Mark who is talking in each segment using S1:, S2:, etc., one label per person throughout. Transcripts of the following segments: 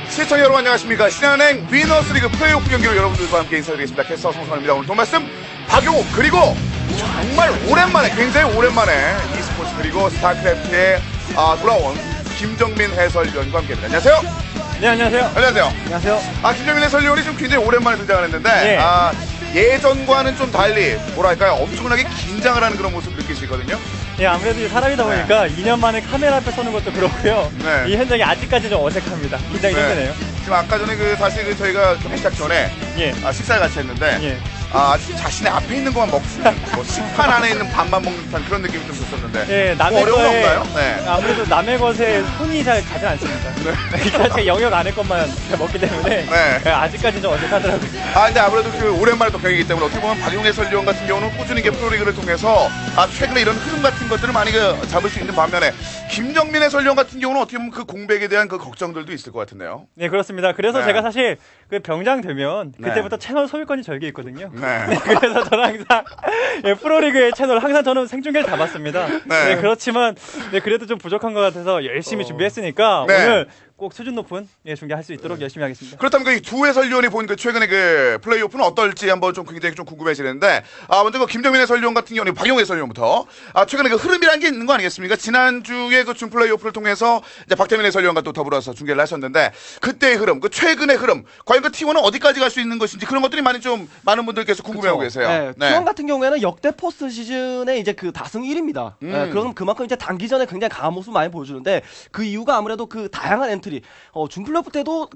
S1: 시청자 여러분 안녕하십니까. 신한은행 위너스리그 플레이오프 경기로 여러분들과 함께 인사드리겠습니다. 캐스터 송선입니다. 오늘 도 말씀 박용욱 그리고 정말 오랜만에 굉장히 오랜만에 e스포츠 그리고 스타크래프트에 돌아온 김정민 해설위원과 함께합니다. 안녕하세요.
S2: 네, 안녕하세요.
S1: 안녕하세요.
S2: 안녕하세요.
S1: 김정민 해설위원이 좀 굉장히 오랜만에 등장을 했는데
S2: 네.
S1: 예전과는 좀 달리 뭐랄까요 엄청나게 긴장을 하는 그런 모습을 느끼시거든요.
S2: 예, 아무래도 사람이다 보니까 2년 만에 카메라 앞에 서는 것도 그렇고요.
S1: 네.
S2: 이 현장이 아직까지 좀 어색합니다. 긴장이 힘드네요.
S1: 지금 아까 전에 사실 저희가 시작 전에
S2: 예.
S1: 식사를 같이 했는데
S2: 예.
S1: 아주 자신의 앞에 있는 것만 먹고 뭐 식판 안에 있는 밥만 먹는 듯한 그런 느낌이 좀 들었었는데
S2: 예, 남의
S1: 어려운 거
S2: 것에
S1: 없나요? 네.
S2: 아무래도 남의 것에 손이 잘 가지 않습니다. 일단 제 영역 안에 것만 먹기 때문에
S1: 네.
S2: 예, 아직까지 좀 어색하더라고요.
S1: 근데 아무래도 오랜만에 또 경기이기 때문에 어떻게 보면 박용 해설위원 같은 경우는 꾸준히 프로리그를 통해서 최근에 이런 흐름 같은 것들을 많이 잡을 수 있는 반면에 김정민 해설위원 같은 경우는 어떻게 보면 그 공백에 대한 그 걱정들도 있을 것 같은데요.
S2: 네, 그렇습니다. 그래서
S1: 네.
S2: 제가 사실 그 병장 되면 그때부터
S1: 네.
S2: 채널 소유권이 절개 있거든요.
S1: 네.
S2: 네, 그래서 저는 항상 프로리그의 채널 항상 저는 생중계를 잡았습니다.
S1: 네.
S2: 네, 그렇지만 그래도 좀 부족한 것 같아서 열심히 준비했으니까
S1: 네.
S2: 오늘 꼭 수준 높은 중계할 수 있도록 열심히 하겠습니다.
S1: 그렇다면 이 두 해설위원이 본 최근에 플레이오프는 어떨지 한번 좀 굉장히 좀 궁금해지는데 먼저 김정민 해설위원 같은 경우는 박용 해설위원부터 최근에 흐름이라는 게 있는 거 아니겠습니까? 지난주에 준 플레이오프를 통해서 이제 박태민 해설위원과 또 더불어서 중계를 하셨는데 그때의 흐름, 최근의 흐름, 과연 T1은 어디까지 갈 수 있는 것인지 그런 것들이 많은 분들께서 궁금해하고 계세요.
S3: 네, T1 같은 경우에는 역대 포스트 시즌에 이제 다승 1위입니다. 네, 그럼 그만큼 이제 단기전에 굉장히 강한 모습 많이 보여주는데 그 이유가 아무래도 다양한 엔트리, 준플레이오프 때도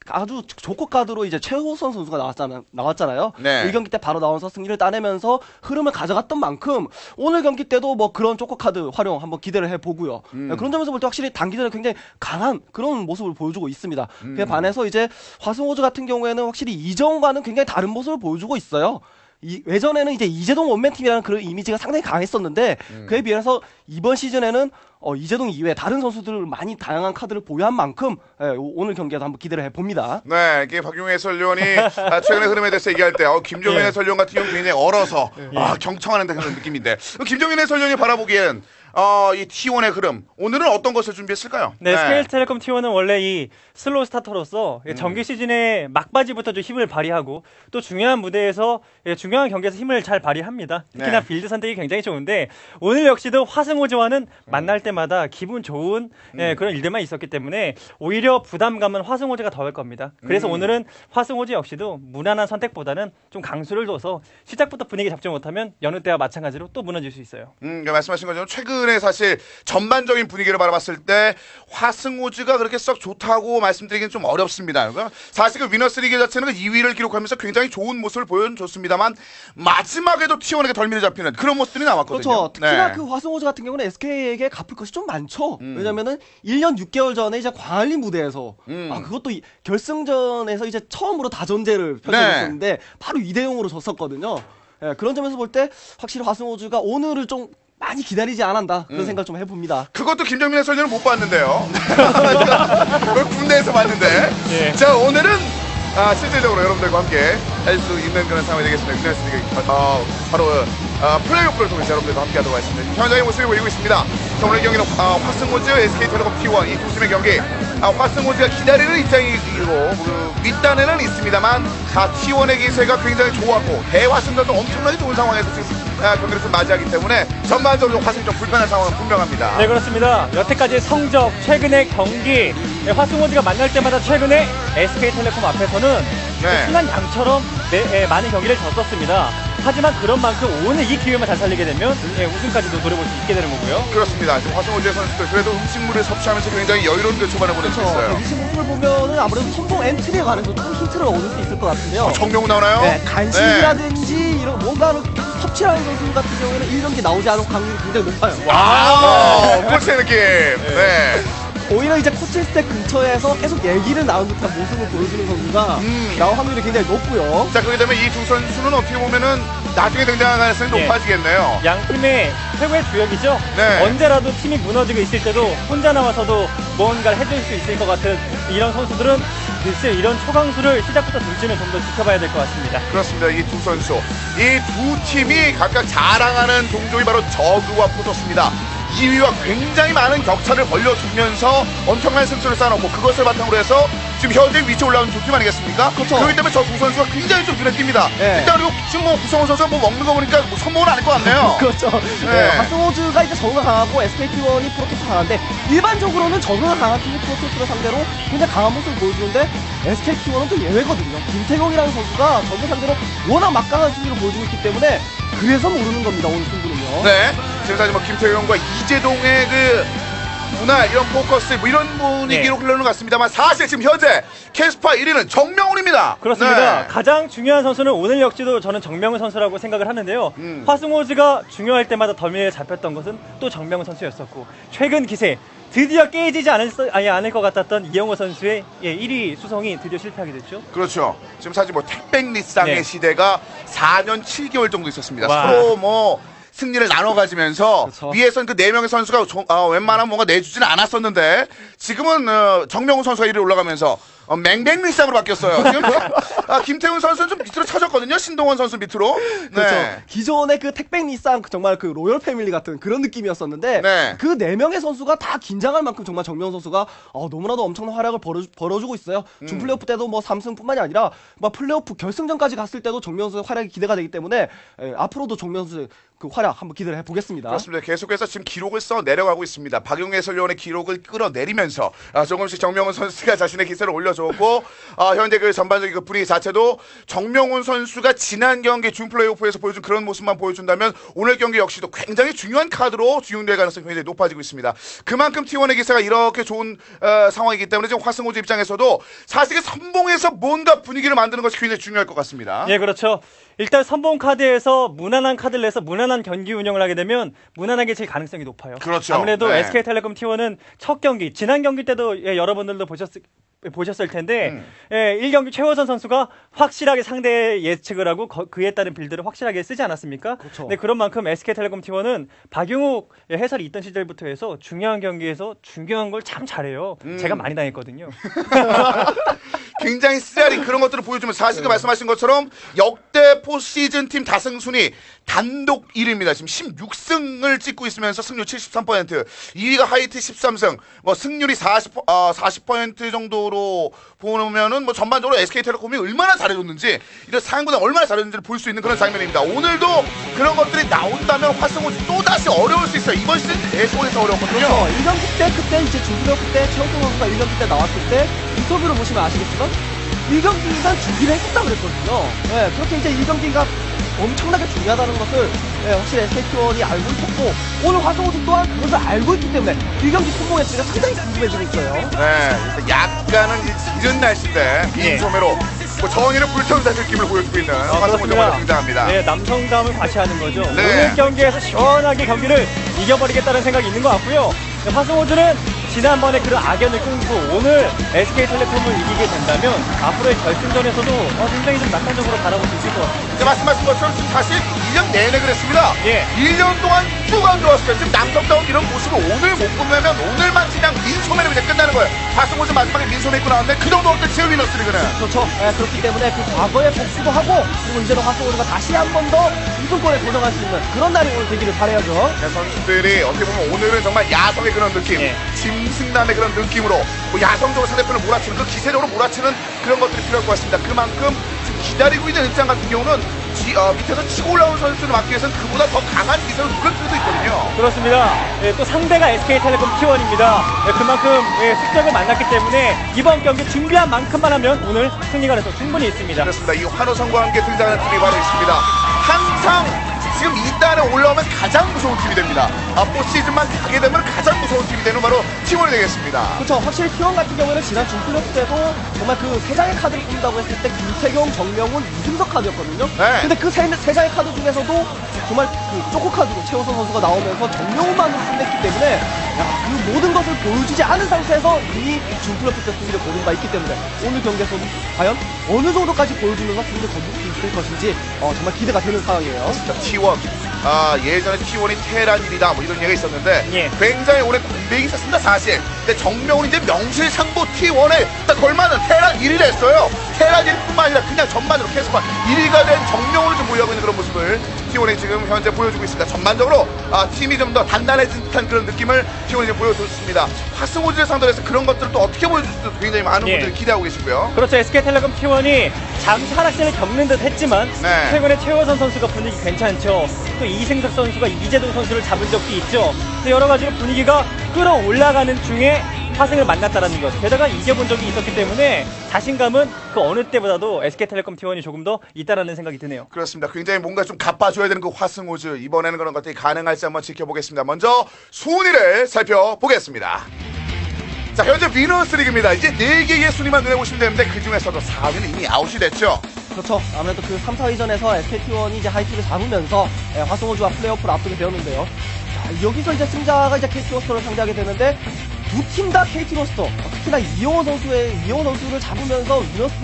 S3: 아주 조커 카드로 이제 최호선 선수가 나왔잖아요.
S1: 네.
S3: 1경기 때 바로 나와서 승리를 따내면서 흐름을 가져갔던 만큼 오늘 경기 때도 뭐 그런 조커 카드 활용 한번 기대를 해보고요. 네, 그런 점에서 볼 때 확실히 단기전에 굉장히 강한 그런 모습을 보여주고 있습니다. 그에 반해서 이제 화승호주 같은 경우에는 확실히 이전과는 굉장히 다른 모습을 보여주고 있어요. 예전에는 이제 이재동 원맨팀이라는 그런 이미지가 상당히 강했었는데 그에 비해서 이번 시즌에는 이재동 이외에 다른 선수들을 많이 다양한 카드를 보유한 만큼 오늘 경기에도 한번 기대를 해봅니다.
S1: 네, 이게 박용 해설위원이 최근의 흐름에 대해서 얘기할 때 김정민 해설위원 같은 경우는 굉장히 얼어서 경청하는 그런 느낌인데 김정민 해설위원이 바라보기엔 이 T1의 흐름 오늘은 어떤 것을 준비했을까요?
S2: 네, SK텔레콤 T1은 원래 이 슬로우 스타터로서 정규 시즌에 막바지부터 좀 힘을 발휘하고 또 중요한 무대에서 중요한 경기에서 힘을 잘 발휘합니다. 특히나
S1: 네.
S2: 빌드 선택이 굉장히 좋은데 오늘 역시도 화승호즈와는 만날 때마다 기분 좋은 그런 일들만 있었기 때문에 오히려 부담감은 화승호즈가 더할 겁니다. 그래서 오늘은 화승호즈 역시도 무난한 선택보다는 좀 강수를 둬서 시작부터 분위기 잡지 못하면 여느 때와 마찬가지로 또 무너질 수 있어요.
S1: 말씀하신 것처럼 최근에 사실 전반적인 분위기를 바라봤을 때 화승호즈가 그렇게 썩 좋다고 말씀드리기는 좀 어렵습니다. 사실 위너스리그 자체는 2위를 기록하면서 굉장히 좋은 모습을 보여줬습니다만 마지막에도 T1에게 덜미를 잡히는 그런 모습들이 남았거든요.
S3: 그렇죠. 특히나
S1: 네.
S3: 화승호즈 같은 경우는 SK에게 갚을 것이 좀 많죠. 왜냐면은 1년 6개월 전에 이제 광안리 무대에서 그것도 결승전에서 이제 처음으로 다전제를 펼쳐줬었는데 바로 2대0으로 졌었거든요. 그런 점에서 볼 때 확실히 화승호즈가 오늘을 좀 많이 기다리지 않았다 그런 생각 좀 해봅니다.
S1: 그것도 김정민 해설위원은 못 봤는데요. 그걸 군대에서 봤는데.
S2: 예.
S1: 자, 오늘은 실질적으로 여러분들과 함께 할 수 있는 그런 상황이 되겠습니다. 바로 플레이오프를 통해서 여러분들과 함께 하도록 하겠습니다. 현장의 모습이 보이고 있습니다. 자, 오늘 경기는 화승호즈, SK텔레콤 T1 이 두 팀의 경기. 화승호즈가 기다리는 입장이고 윗단에는 있습니다만 T1의 기세가 굉장히 좋았고 대화승전도 엄청나게 좋은 상황에서 지금 경기를 좀 맞이하기 때문에 전반적으로 화승 좀 불편한 상황은 분명합니다.
S2: 네, 그렇습니다. 여태까지의 성적, 최근의 경기, 화승호즈가 만날 때마다 최근에 SK텔레콤 앞에서는 순한 양처럼 많은 경기를 졌었습니다. 하지만 그런 만큼 오늘 이 기회만 잘 살리게 되면 우승까지도 노려볼 수 있게 되는 거고요.
S1: 그렇습니다. 지금 화승호즈의 선수들 그래도 음식물을 섭취하면서 굉장히 여유로운 초반에 보낼 수 있어요.
S3: 이 모습을 보면은 아무래도 성공 엔트리에 관해서 좀 힌트를 얻을 수 있을 것 같은데요.
S1: 정명우 나오나요?
S3: 네, 간식이라든지 이런 뭔가를 섭취하는 선수 같은 경우에는 1경기 나오지 않은 확률이 굉장히 높아요.
S1: 와우, 코치의 느낌. 네.
S3: 오히려 이제 코칭 스택 근처에서 계속 얘기를 나눈 듯한 모습을 보여주는 선수가 나올 확률이 굉장히 높고요.
S1: 자, 그렇게 되면 이 두 선수는 어떻게 보면은 나중에 등장할 가능성이 높아지겠네요.
S2: 양 팀의 최고의 주역이죠.
S1: 네.
S2: 언제라도 팀이 무너지고 있을 때도 혼자 나와서도 뭔가를 해줄 수 있을 것 같은 이런 선수들은 글쎄 이런 초강수를 시작부터 둘째는 좀 더 지켜봐야 될 것 같습니다.
S1: 그렇습니다. 이 두 선수, 이 두 팀이 각각 자랑하는 동족이 바로 저그와 포토스입니다. 2위와 굉장히 많은 격차를 벌려주면서 엄청난 승수를 쌓아놓고 그것을 바탕으로 해서 지금 현재 위치에 올라온 두 팀 아니겠습니까?
S3: 그렇죠.
S1: 그렇기 때문에 저 두 선수가 굉장히 좀 눈에 띕니다.
S3: 네.
S1: 일단 그리고 지금 뭐 구성원 선수가 뭐 먹는 거 보니까 뭐 선봉은 아닐 것 같네요.
S3: 그렇죠. 네. 화승호즈가 이제 저그가 강하고 SKT1이 프로토스 강한데 일반적으로는 저그가 강한 팀이 프로토스를 상대로 굉장히 강한 모습을 보여주는데 SKT1은 좀 예외거든요. 김태경이라는 선수가 저그 상대로 워낙 막강한 수비를 보여주고 있기 때문에 그래서 모르는 겁니다. 오늘 승부는요.
S1: 네. 지금 사실 뭐 김태경과 이재동의 그 문화 이런 포커스 뭐 이런 분위기로 흘러는 것 같습니다만 사실 지금 현재 캐스파 1위는 정명훈입니다.
S2: 그렇습니다.
S1: 네.
S2: 가장 중요한 선수는 오늘 역시도 저는 정명훈 선수라고 생각을 하는데요. 화승호즈가 중요할 때마다 덜미에 잡혔던 것은 또 정명훈 선수였었고 최근 기세 드디어 깨지지 않을 것 같았던 이영호 선수의 1위 수성이 드디어 실패하게 됐죠.
S1: 그렇죠. 지금 사실 뭐 택백리쌍의
S2: 네.
S1: 시대가 4년 7개월 정도 있었습니다.
S2: 와.
S1: 서로 뭐 승리를 나눠 가지면서
S3: 그렇죠.
S1: 위에선 그 4명의 선수가 웬만하면 뭔가 내주지는 않았었는데 지금은 정명훈 선수가 1위 올라가면서 맹맹리쌍으로 바뀌었어요. 지금 김태훈 선수는 좀 밑으로 쳐졌거든요. 신동원 선수 밑으로.
S3: 그렇죠.
S1: 네.
S3: 기존의 그 택백리쌍 정말 그 로열 패밀리 같은 그런 느낌이었었는데
S1: 네.
S3: 그 4명의 선수가 다 긴장할 만큼 정말 정명훈 선수가 너무나도 엄청난 활약을 벌어주고 있어요. 준 플레이오프 때도 뭐 3승뿐만이 아니라 막 플레이오프 결승전까지 갔을 때도 정명훈 선수의 활약이 기대가 되기 때문에 앞으로도 정명훈 선수의 그 활약 한번 기대를 해보겠습니다.
S1: 그렇습니다. 계속해서 지금 기록을 써 내려가고 있습니다. 박용희 해설위원의 기록을 끌어내리면서 조금씩 정명훈 선수가 자신의 기세를 올려줬고 현재 그 전반적인 그 분위기 자체도 정명훈 선수가 지난 경기 준 플레이오프에서 보여준 그런 모습만 보여준다면 오늘 경기 역시도 굉장히 중요한 카드로 주용될 가능성이 굉장히 높아지고 있습니다. 그만큼 T1의 기세가 이렇게 좋은 상황이기 때문에 지금 화승호즈 입장에서도 사실 선봉에서 뭔가 분위기를 만드는 것이 굉장히 중요할 것 같습니다.
S2: 예, 그렇죠. 일단 선봉 카드에서 무난한 카드를 내서 무난한 경기 운영을 하게 되면 무난하게 질 가능성이 높아요.
S1: 그렇죠.
S2: 아무래도
S1: 네.
S2: SK텔레콤 T1은 첫 경기, 지난 경기 때도 여러분들도 보셨을 텐데 1경기 최호선 선수가 확실하게 상대의 예측을 하고 그에 따른 빌드를 확실하게 쓰지 않았습니까?
S3: 그렇죠.
S2: 네, 그런 만큼 SK텔레콤 T1은 박용욱 해설이 있던 시절부터 해서 중요한 경기에서 중요한 걸 참 잘해요. 제가 많이 당했거든요.
S1: 굉장히 쓰라린 그런 것들을 보여주면 사실 그 말씀하신 것처럼 역대 포시즌 팀 다승 순위 단독 1위입니다. 지금 16승을 찍고 있으면서 승률 73%, 2위가 하이트 13승, 뭐 승률이 40% 정도로 보면은 뭐 전반적으로 SK텔레콤이 얼마나 잘해줬는지 이런 상구단 얼마나 잘해줬는지를 볼 수 있는 그런 장면입니다. 오늘도 그런 것들이 나온다면 화승호즈 또 다시 어려울 수 있어요. 이번 시즌 계속해서 어려웠거든요.
S3: 그렇죠. 1경기 때 그때 이제 준플레이오프 때 최원성 선수가 1경기 때 나왔을 때 인터뷰를 보시면 아시겠지만 1경기가 준비를 했었다 그랬거든요. 네, 그렇게 이제 1경기가 엄청나게 중요하다는 것을 확실히 SKT1이 알고 있었고 오늘 화성호도 또한 그것을 알고 있기 때문에 1경기 성공의 수가 상당히 궁금해지고 있어요.
S1: 네, 약간은 이른 날씨인데 민소매로 뭐 정의를 불태운다는 느낌을 보여주고 있는 화승호 정말 등장합니다.
S2: 네, 남성감을 과시하는 거죠.
S1: 네.
S2: 오늘 경기에서 시원하게 경기를 이겨버리겠다는 생각이 있는 것 같고요. 네, 화승호주는 지난번에 그런 악연을 끊고 오늘 SK텔레콤을 이기게 된다면 앞으로의 결승전에서도 굉장히 좀 낙관적으로 바라볼 수 있을 것 같습니다.
S1: 이제 말씀하신 것처럼 지금 사실 1년 내내 그랬습니다.
S2: 예.
S1: 1년 동안 쭉 안 좋았어요. 지금 남성다운 이런 모습을 오늘 못 보면 오늘만 그냥 민소매로 그냥 끝나는 거예요. 화승호즈 마지막에 민소매 입고 나왔는데 그 정도 어떤 제어 위너스리 그는.
S3: 그렇죠. 그렇기 때문에 그 과거의 복수도 하고 그리고 이제는 화성호가 다시 한 번 더 우승권에 도전할 수 있는 그런 날이 오늘 되기를 바라야죠.
S1: 선수들이 어떻게 보면 오늘은 정말 야성의 그런 느낌,
S2: 예.
S1: 짐승남의 그런 느낌으로 뭐 야성적으로 상대편을 몰아치는 그 기세적으로 몰아치는 그런 것들이 필요할 것 같습니다. 그만큼 지금 기다리고 있는 입장 같은 경우는 밑에서 치고 올라오는 선수를 막기 위해서는 그보다 더 강한 기세를 누릴 필요도 있거든요.
S2: 그렇습니다. 또 상대가 SK텔레콤 T1입니다. 그만큼 숙적을 만났기 때문에 이번 경기 준비한 만큼만 하면 오늘 승리가 돼서 충분히 있습니다.
S1: 그렇습니다. 이 환호성과 함께 등장하는 팀이 바로 있습니다. 항상 지금 2단에 올라오면 가장 무서운 팀이 됩니다. 포시즌만 가게 되면 가장 무서운 팀이 되는 바로 T1이 되겠습니다.
S3: 그렇죠. 확실히 T1 같은 경우에는 지난 준플레이오프 때도 정말 그 세 장의 카드를 뽑는다고 했을 때 김태경, 정명훈, 이승석 카드였거든요.
S1: 네.
S3: 근데 그 세 장의 카드 중에서도 정말 그 쪼코 카드로 최호선 선수가 나오면서 정명훈만으로 승리했기 때문에 그 모든 것을 보여주지 않은 상태에서 이미 준플레이오프 때 승리를 거둔 바 있기 때문에 오늘 경기에서는 과연 어느 정도까지 보여주면서 승리를 거둘 수 있을 것인지 정말 기대가 되는 상황이에요.
S1: 자, T1. 예전에 T1이 테란일이다 뭐 이런 얘기가 있었는데
S2: 예.
S1: 굉장히 오래 공백이 있었습니다. 사실 근데 정명훈이 이제 명실상부 T1에 딱 걸맞는 테란 1위를 했어요. 테란 1위뿐만 아니라 그냥 전반으로 계속 1위가 된 정명훈을 좀 보유하고 있는 그런 모습을 T1이 지금 현재 보여주고 있습니다. 전반적으로 팀이 좀 더 단단해진 듯한 그런 느낌을 T1이 지금 보여줬습니다. 화승호지를 상대로 해서 그런 것들을 또 어떻게 보여줄지도 굉장히 많은 분들이 기대하고 계시고요.
S2: 그렇죠. SK텔레콤 T1이 잠시 하락세를 겪는 듯 했지만 최근에 최호선 선수가 분위기 괜찮죠. 또 이승석 선수가 이재동 선수를 잡은 적도 있죠. 여러 가지로 분위기가 끌어올라가는 중에 화승을 만났다라는 것. 게다가 이겨본 적이 있었기 때문에 자신감은 그 어느 때보다도 SK텔레콤 T1이 조금 더 있다라는 생각이 드네요.
S1: 그렇습니다. 굉장히 뭔가 좀 갚아줘야 되는 그 화승호즈. 이번에는 그런 것들이 가능할지 한번 지켜보겠습니다. 먼저 순위를 살펴보겠습니다. 자, 현재 위너스 리그입니다. 이제 4개의 순위만 눈에 보시면 되는데 그 중에서도 4위는 이미 아웃이 됐죠.
S3: 그렇죠. 아무래도 그 3, 4위전에서 SKT1이 이제 하이트를 잡으면서 화승호주와 플레이오프를 앞두게 되었는데요. 자, 여기서 이제 승자가 이제 KT 로스터를 상대하게 되는데 두 팀 다 KT 로스터, 특히나 이영호 선수를 잡으면서 위너스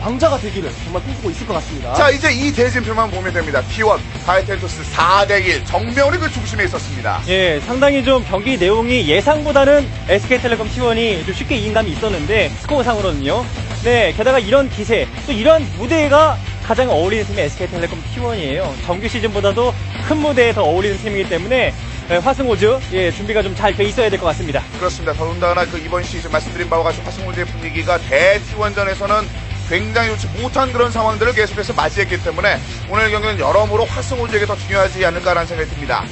S3: 왕자가 되기를 정말 꿈꾸고 있을 것 같습니다.
S1: 자, 이제 이 대진표만 보면 됩니다. T1 하이텐토스 4대1 정명훈이 그 중심에 있었습니다.
S2: 예, 상당히 좀 경기 내용이 예상보다는 SK텔레콤 T1이 좀 쉽게 이긴 감이 있었는데 스코어상으로는요. 네, 게다가 이런 기세, 또 이런 무대가 가장 어울리는 팀이 SK텔레콤 T1이에요. 정규 시즌보다도 큰 무대에 더 어울리는 팀이기 때문에 화승호즈 준비가 좀 잘 돼 있어야 될 것 같습니다.
S1: 그렇습니다. 더군다나 그 이번 시즌 말씀드린 바와 같이 화승호즈의 분위기가 대T1전에서는 굉장히 좋지 못한 그런 상황들을 계속해서 맞이했기 때문에 오늘 경기는 여러모로 화승호즈에게 더 중요하지 않을까라는 생각이 듭니다.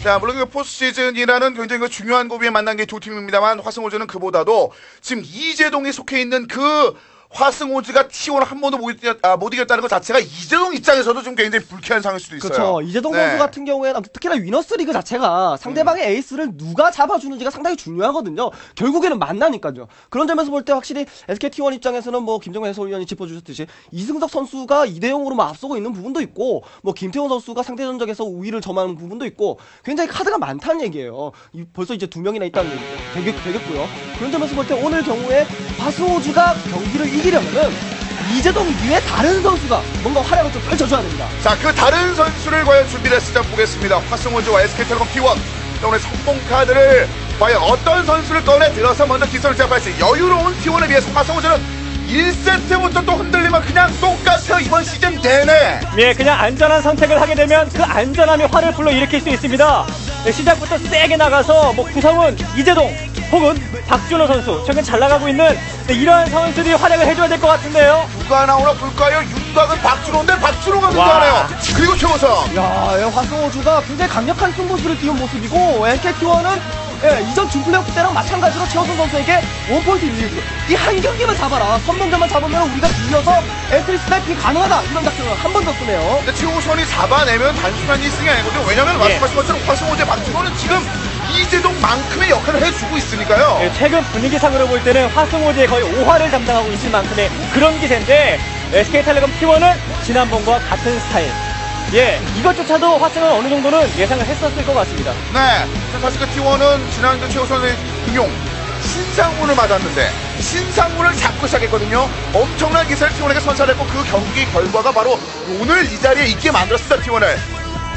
S1: 자, 물론 그 포스트 시즌이라는 굉장히 중요한 고비에 만난 게 두 팀입니다만 화승호즈는 그보다도 지금 이재동이 속해 있는 그 화승호즈가 T1을 한 번도 못 이겼다는 것 자체가 이재동 입장에서도 좀 굉장히 불쾌한 상황일 수도 있어요.
S3: 그렇죠. 이재동 선수 같은 경우에는 특히나 위너스 리그 자체가 상대방의 에이스를 누가 잡아주는지가 상당히 중요하거든요. 결국에는 만나니까요. 그런 점에서 볼 때 확실히 SKT1 입장에서는 뭐 김정은 해설위원이 짚어주셨듯이 이승석 선수가 2대0으로 앞서고 있는 부분도 있고 뭐 김태훈 선수가 상대 전적에서 우위를 점하는 부분도 있고 굉장히 카드가 많다는 얘기예요. 벌써 이제 2명이나 있다는 얘기 되겠고요. 그런 점에서 볼 때 오늘 경우에 화승호즈가 경기를 이기려면은 이재동 이외에 다른 선수가 뭔가 활약을 좀 펼쳐줘야 됩니다.
S1: 자, 그 다른 선수를 과연 준비를 했을지 한번 보겠습니다. 화승호즈와 SK텔레콤 T1 오늘 성공 카드를 과연 어떤 선수를 꺼내 들어서 먼저 기선을 제압할지. 여유로운 T1에 비해서 화승호즈는 1세트부터 또 흔들리면 그냥 똑같아요. 이번 시즌 내내.
S2: 예, 그냥 안전한 선택을 하게 되면 그 안전함이 화를 불러일으킬 수 있습니다. 네, 시작부터 세게 나가서 뭐 구성은 이재동 혹은 박준호 선수 최근 잘 나가고 있는 이러한 선수들이 활약을 해줘야 될 것 같은데요.
S1: 누가 나오나 볼까요? 윤곽은 박준호인데 박준호가 누구하네요. 그리고 최우성.
S3: 야, 화승호주가 굉장히 강력한 승부수를 띄운 모습이고 SKT1은 이전 준플레이오프 때랑 마찬가지로 최우성 선수에게 원포인트 리리즈 이 한 경기만 잡아라. 선봉점만 잡으면 우리가 이겨서 엔트리 스나이핑이 가능하다. 이런 작전을 한 번 더 쓰네요.
S1: 근데 최우선이 잡아내면 단순한 1승이 아니거든요. 왜냐면 말씀하신 것처럼 화승호제 박준호는 지금 이재동만큼의 역할을 해주고 있으니까요.
S2: 예, 최근 분위기상으로 볼 때는 화승호제의 거의 5화를 담당하고 있을 만큼의 그런 기세인데 SK텔레콤 T1은 지난번과 같은 스타일. 예, 이것조차도 화승은 어느 정도는 예상을 했었을 것 같습니다.
S1: 네, 사실 그 T1은 지난주 최우선의 등용 신상문을 맞았는데 신상문을 잡고 시작했거든요. 엄청난 기세를 T1에게 선사했고 그 경기 결과가 바로 오늘 이 자리에 있게 만들었습니다. T1을.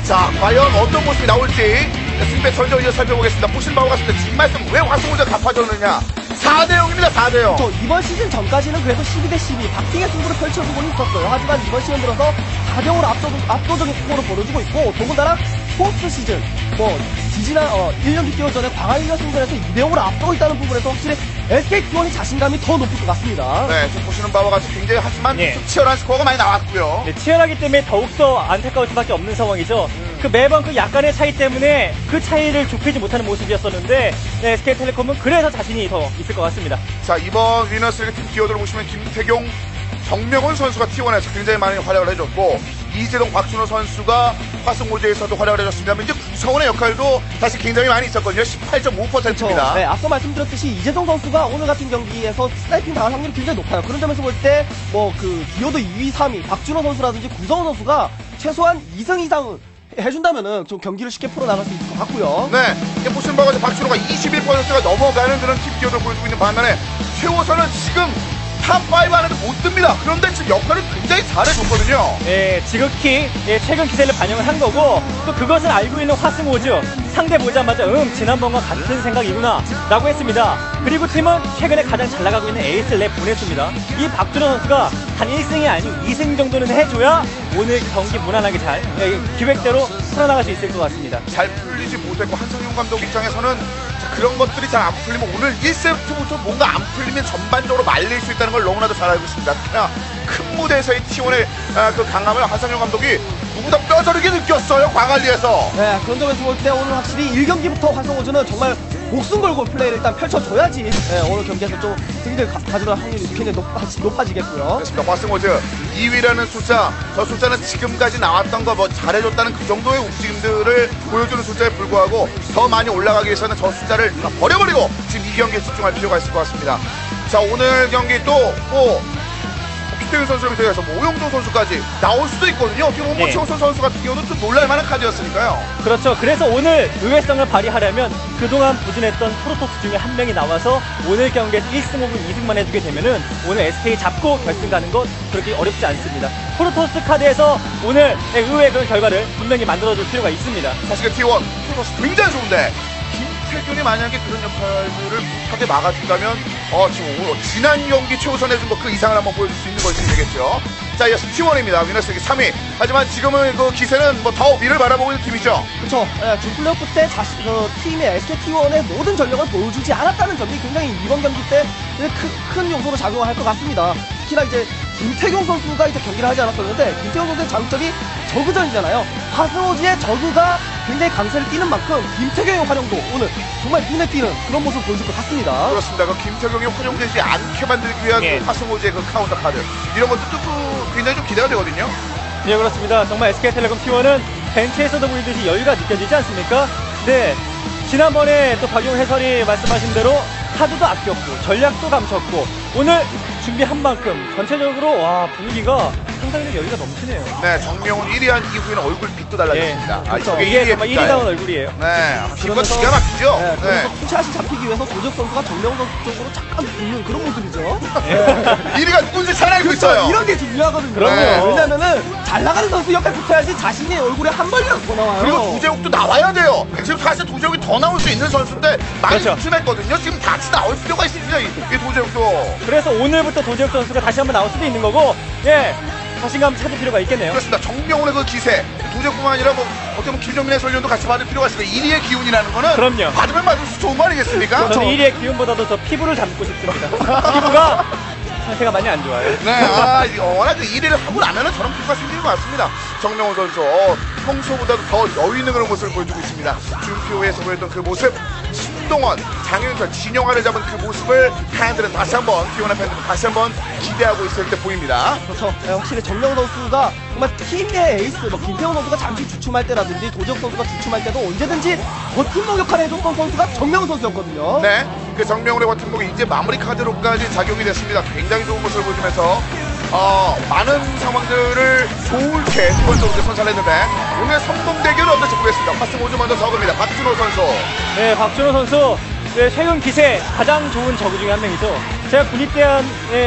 S1: 자, 과연 어떤 모습이 나올지 승패 전적 이어 살펴보겠습니다. 보신 바와 같습니다. 지금 말씀 왜 화승호제가 갚아줬느냐. 4대0입니다. 4대0.
S3: 이번 시즌 전까지는 그래도 12대12 박빙의 승부를 펼쳐주고는 있었어요. 하지만 이번 시즌 들어서 4대0으로 압도적인 스코어를 벌어주고 있고 더군다나 포스트 시즌 뭐 지지난 1년 6개월 전에 광안리가 승전에서 2대0으로 앞서고 있다는 부분에서 확실히 SKT1이 자신감이 더 높을 것 같습니다.
S1: 네, 지금 보시는 바와 같이 굉장히 하지만
S2: 예.
S1: 좀 치열한 스코어가 많이 나왔고요.
S2: 네, 치열하기 때문에 더욱더 안타까울 수밖에 없는 상황이죠. 그 매번 그 약간의 차이 때문에 그 차이를 좁히지 못하는 모습이었었는데 네, SK텔레콤은 그래서 자신이 더 있을 것 같습니다.
S1: 자, 이번 위너스리그 팀 기어들을 보시면 김태경, 정명훈 선수가 T1에서 굉장히 많이 활약을 해줬고 이재동, 박준호 선수가 화승호제에서도 활약을 해줬습니다만 이제 구성원의 역할도 사실 굉장히 많이 있었거든요. 18.5%입니다.
S3: 네, 앞서 말씀드렸듯이 이재동 선수가 오늘 같은 경기에서 스나이핑 당할 확률이 굉장히 높아요. 그런 점에서 볼 때 뭐 그 기어도 2위, 3위 박준호 선수라든지 구성원 선수가 최소한 2승 이상은 해준다면은 좀 경기를 쉽게 풀어나갈 수 있을 것 같고요.
S1: 네, 이게 보시는 바가 박준호가 21%가 넘어가는 그런 팀 기어를 보여주고 있는 반면에 최호선은 지금 탑5 안에도 못 듭니다. 그런데 지금 역할을 굉장히 잘해줬거든요.
S2: 예, 지극히 최근 기세를 반영을 한 거고 또 그것을 알고 있는 화승호즈 상대 보자마자 지난번과 같은 생각이구나 라고 했습니다. 그리고 팀은 최근에 가장 잘 나가고 있는 에이스를 내보냈습니다. 이 박준호 선수가 단 1승이 아니고 2승 정도는 해줘야 오늘 경기 무난하게 잘 기획대로 풀어나갈 수 있을 것 같습니다.
S1: 잘 풀리지 못했고 한성용 감독 입장에서는 그런 것들이 잘 안 풀리면 오늘 1세트부터 뭔가 안 풀리면 전반적으로 말릴 수 있다는 걸 너무나도 잘 알고 있습니다. 특히나 큰 무대에서의 T1의 그 강함을 한성용 감독이 누구보다 뼈저리게 느꼈어요. 광안리에서.
S3: 네, 그런 점에서 볼 때 오늘 확실히 1경기부터 화성호주는 정말 목숨 걸고 플레이를 일단 펼쳐줘야지 오늘 경기에서 좀 승리를 가져갈 확률이 굉장히 높아지겠고요.
S1: 그렇습니다. 화승호즈 2위라는 숫자, 저 숫자는 지금까지 나왔던 거 뭐 잘해줬다는 그 정도의 움직임들을 보여주는 숫자에 불구하고 더 많이 올라가기 위해서는 저 숫자를 다 버려버리고 지금 이 경기에 집중할 필요가 있을 것 같습니다. 자, 오늘 경기 또 김태균 선수를 비롯해서 오영종 선수까지 나올 수도 있거든요. 어떻게 보면 최우선 선수 같은 경우는 좀 놀랄만한 카드였으니까요.
S2: 그렇죠. 그래서 오늘 의외성을 발휘하려면 그동안 부진했던 프로토스 중에 한 명이 나와서 오늘 경기에서 1승 혹은 2승만 해주게 되면은 오늘 SK 잡고 결승 가는 것 그렇게 어렵지 않습니다. 프로토스 카드에서 오늘 의외의 그런 결과를 분명히 만들어줄 필요가 있습니다.
S1: 사실 T1 프로토스 굉장히 좋은데 김태균이 만약에 그런 역할들을 못하게 막아준다면 지금 지난 경기 최우선 해준 거 그 이상을 한번 보여줄 수 있는 것이 되겠죠. 자, 이어서 T1입니다. 위너스리그 3위. 하지만 지금은 그 기세는 뭐 더 위를 바라보고 있는 팀이죠.
S3: 그렇죠. 준 플레이오프 때 팀의 SK T1의 모든 전력을 보여주지 않았다는 점이 굉장히 이번 경기 때 큰 요소로 작용을 할 것 같습니다. 특히나 이제 김태경 선수가 이제 경기를 하지 않았었는데 김태경 선수의 장점이 저그전이잖아요. 화승호지의 저그가 굉장히 강세를 띠는 만큼 김태경의 활용도 오늘 정말 눈에 띄는 그런 모습을 보여줄 것 같습니다.
S1: 그렇습니다. 그 김태경이 활용되지 않게 만들기 위한 그 화승호지의 그 카운터 카드 이런 것들도 굉장히 좀 기대가 되거든요.
S2: 네, 그렇습니다. 정말 SK텔레콤 T1은 벤치에서도 보이듯이 여유가 느껴지지 않습니까? 네, 지난번에 또 박용 해설이 말씀하신 대로 카드도 아꼈고 전략도 감췄고 오늘 준비한 만큼 전체적으로 분위기가 상당히 여유가 넘치네요.
S1: 네, 정명훈 1위 한 이후에는 얼굴빛도 달라졌습니다.
S2: 그렇죠. 이게 정말 1위다운 얼굴이에요.
S1: 네, 이건 기가 막히죠.
S3: 네, 그래서 투샷이 잡히기 위해서 도적 선수가 정명훈 선수 쪽으로 잠깐 붙는 그런 모습이죠.
S1: 1위가 누군지 잘 알고 있어요.
S3: 이런 게 중요하거든요.
S2: 그럼요.
S3: 왜냐면은 잘 나가는 선수 옆에 붙어야지 자신의 얼굴에 한 번이라도 더 나와요.
S1: 그리고 도재욱도 나와야 돼요. 지금 사실 도재욱이 더 나올 수 있는 선수인데 많이
S2: 그렇죠.
S1: 주춤했거든요. 지금 같이 나올 필요가 있습니다. 이 도재욱도.
S2: 그래서 오늘부터 도재욱 선수가 다시 한번 나올 수도 있는 거고, 자신감 찾을 필요가 있겠네요.
S1: 그렇습니다. 정명훈의 그 기세, 도재욱뿐만 아니라 어떻게 보면 김정민의 전륜도 같이 받을 필요가 있습니다. 1위의 기운이라는 거는
S2: 그럼요.
S1: 받으면 받을수록 좋은 거 아니겠습니까?
S2: 저는 1위의 기운보다도 저 피부를 담고 싶습니다. 피부가 상태가 많이 안 좋아요.
S1: 네, 워낙 그 1위를 하고 나면은 저런 피부가 생기는 것 같습니다. 정명훈 선수, 평소보다도 더 여유 있는 그런 모습을 보여주고 있습니다. 준표에서 보였던 그 모습, 신동원, 장윤철, 진영아를 잡은 그 모습을 팬들은 다시 한번, 기원한 팬들은 다시 한번 기대하고 있을 때 보입니다.
S3: 그렇죠. 확실히 정명훈 선수가 정말 팀의 에이스, 김태훈 선수가 잠시 주춤할 때라든지 도지혁 선수가 주춤할 때도 언제든지 버팀목 역할을 해줬던 선수가 정명훈 선수였거든요.
S1: 네, 그 정명훈의 버팀목이 이제 마무리 카드로까지 작용이 됐습니다. 굉장히 좋은 모습을 보여주면서 많은 상황들을 좋게 기본적으로 선사했는데 오늘 선봉 대결은 어떨지 보겠습니다. 화승호주 먼저 적읍니다. 박준호 선수.
S2: 네, 박준호 선수 최근 기세 가장 좋은 저그 중에 한 명이죠. 제가 군입대한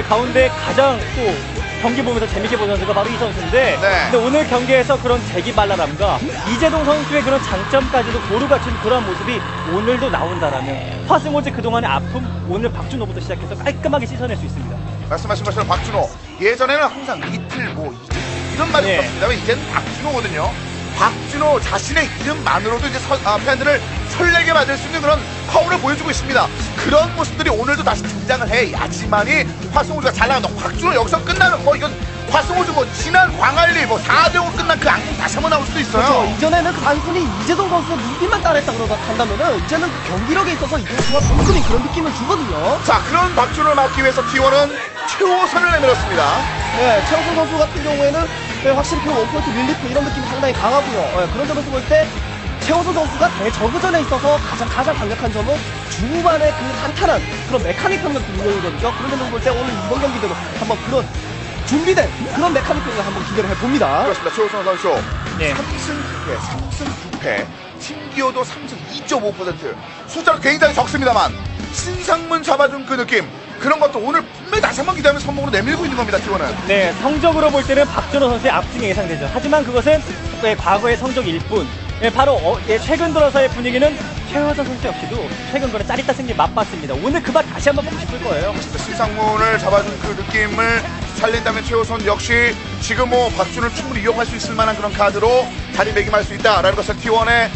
S2: 가운데 가장 또 경기 보면서 재밌게 보는 선수가 바로 이 선수인데 근데 오늘 경기에서 그런 재기발랄함과 이재동 선수의 그런 장점까지도 고루 갖춘 그런 모습이 오늘도 나온다라면 화승호즈 그동안의 아픔 오늘 박준호부터 시작해서 깔끔하게 씻어낼 수 있습니다.
S1: 말씀하신 것처럼 박준호 예전에는 항상 이틀 이런 말이 없었습니다만 이제는 박준호거든요. 박준호 자신의 이름만으로도 이제 팬들을 설레게 만들 수 있는 그런 파워를 보여주고 있습니다. 그런 모습들이 오늘도 다시 등장을 해야지만이 화승호주가 잘 나간다. 박준호 여기서 끝나면 이건 화승호주 지난 광안리 4대5 끝난 그 악몽 다시 한번 나올 수도 있어요.
S3: 그렇죠. 이전에는 단순히 이재동 선수의 눈빛만 따라했다 한다면은 이제는 그 경기력에 있어서 이재동가 분명히 그런 느낌을 주거든요.
S1: 자, 그런 박준호를 막기 위해서 T1은 최호선을 내밀었습니다.
S3: 네, 최호선 선수 같은 경우에는 확실히 그 원포인트 릴리프 이런 느낌이 상당히 강하고요. 그런 점에서 볼 때 최호선 선수가 대저그전에 있어서 가장 강력한 점은 중후반의 그 탄탄한 그런 메카닉 평력 능력이거든요. 그런 점에서 볼 때 오늘 이번 경기대로 한번 그런 준비된 그런 메카닉 평력 한번 기대를 해봅니다.
S1: 그렇습니다. 최호선 선수
S2: 3승
S1: 9패, 3승 9패, 팀기어도 3승 2.5%. 숫자는 굉장히 적습니다만 신상문 잡아준 그 느낌. 그런 것도 오늘 분명히 다시 한번 기대하면 선봉으로 내밀고 있는 겁니다. T1은.
S2: 네, 성적으로 볼 때는 박준호 선수의 압승이 예상되죠. 하지만 그것은 과거의 성적일 뿐. 바로 최근 들어서의 분위기는 최호선 선수 역시도 최근 거는 짜릿한 승리 맛봤습니다. 오늘 그 맛 다시 한번 보고 싶을 거예요.
S1: 신상문을 잡아준 그 느낌을 살린다면 최호선 역시 지금 뭐 박준을 충분히 이용할 수 있을 만한 그런 카드로 자리매김할 수 있다라는 것은 T1의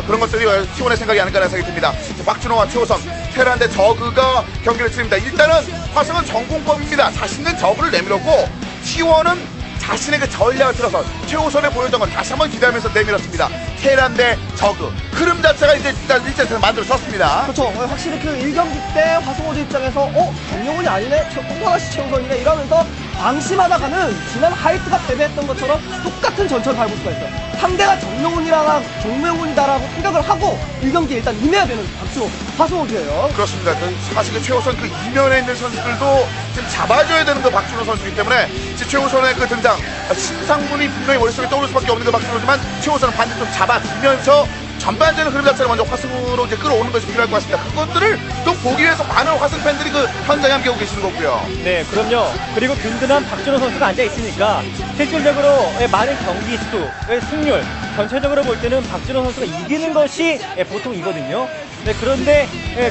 S1: 그런 것들이 T1의 생각이 아닐까라는 생각이 듭니다. 박준호와 최호선 테란 대 저그가 경기를 치릅니다. 일단은 화성은 전공법입니다. 자신은 저그를 내밀었고 T1은 자신의 그 전략을 틀어서 최호선에 보였던 걸 다시 한번 기대하면서 내밀었습니다. 테란 대 저그 흐름 자체가 이제 일단 1세트에서 만들어졌습니다.
S3: 그렇죠. 확실히 그 1경기 때 화성호주 입장에서 정명훈이 아니네? 똥꼬다시 최우선이네? 이러면서 방심하다가는 지난 하이트가 패배했던 것처럼 똑같은 전철을 밟을 수가 있어요. 상대가 정명훈이다라고 생각을 하고 1경기에 일단 임해야 되는 화성호주예요.
S1: 그렇습니다. 사실 그 최호선 그 이면에 있는 선수들도 지금 잡아줘야 되는 그 박준호 선수이기 때문에 최호선의 그 등장 신상문이 분명히 머릿속에 떠오를 수밖에 없는 그 박준호지만 최호선은 반드시 좀 잡아주면서 전반전의 흐름 자체를 먼저 화승으로 이제 끌어오는 것이 필요할 것 같습니다. 그것들을 또 보기 위해서 많은 화승 팬들이 그 현장에 함께하고 계시는 거고요.
S2: 네, 그럼요. 그리고 든든한 박준호 선수가 앉아있으니까 실질적으로 많은 경기 수, 승률, 전체적으로 볼 때는 박준호 선수가 이기는 것이 보통이거든요. 네, 그런데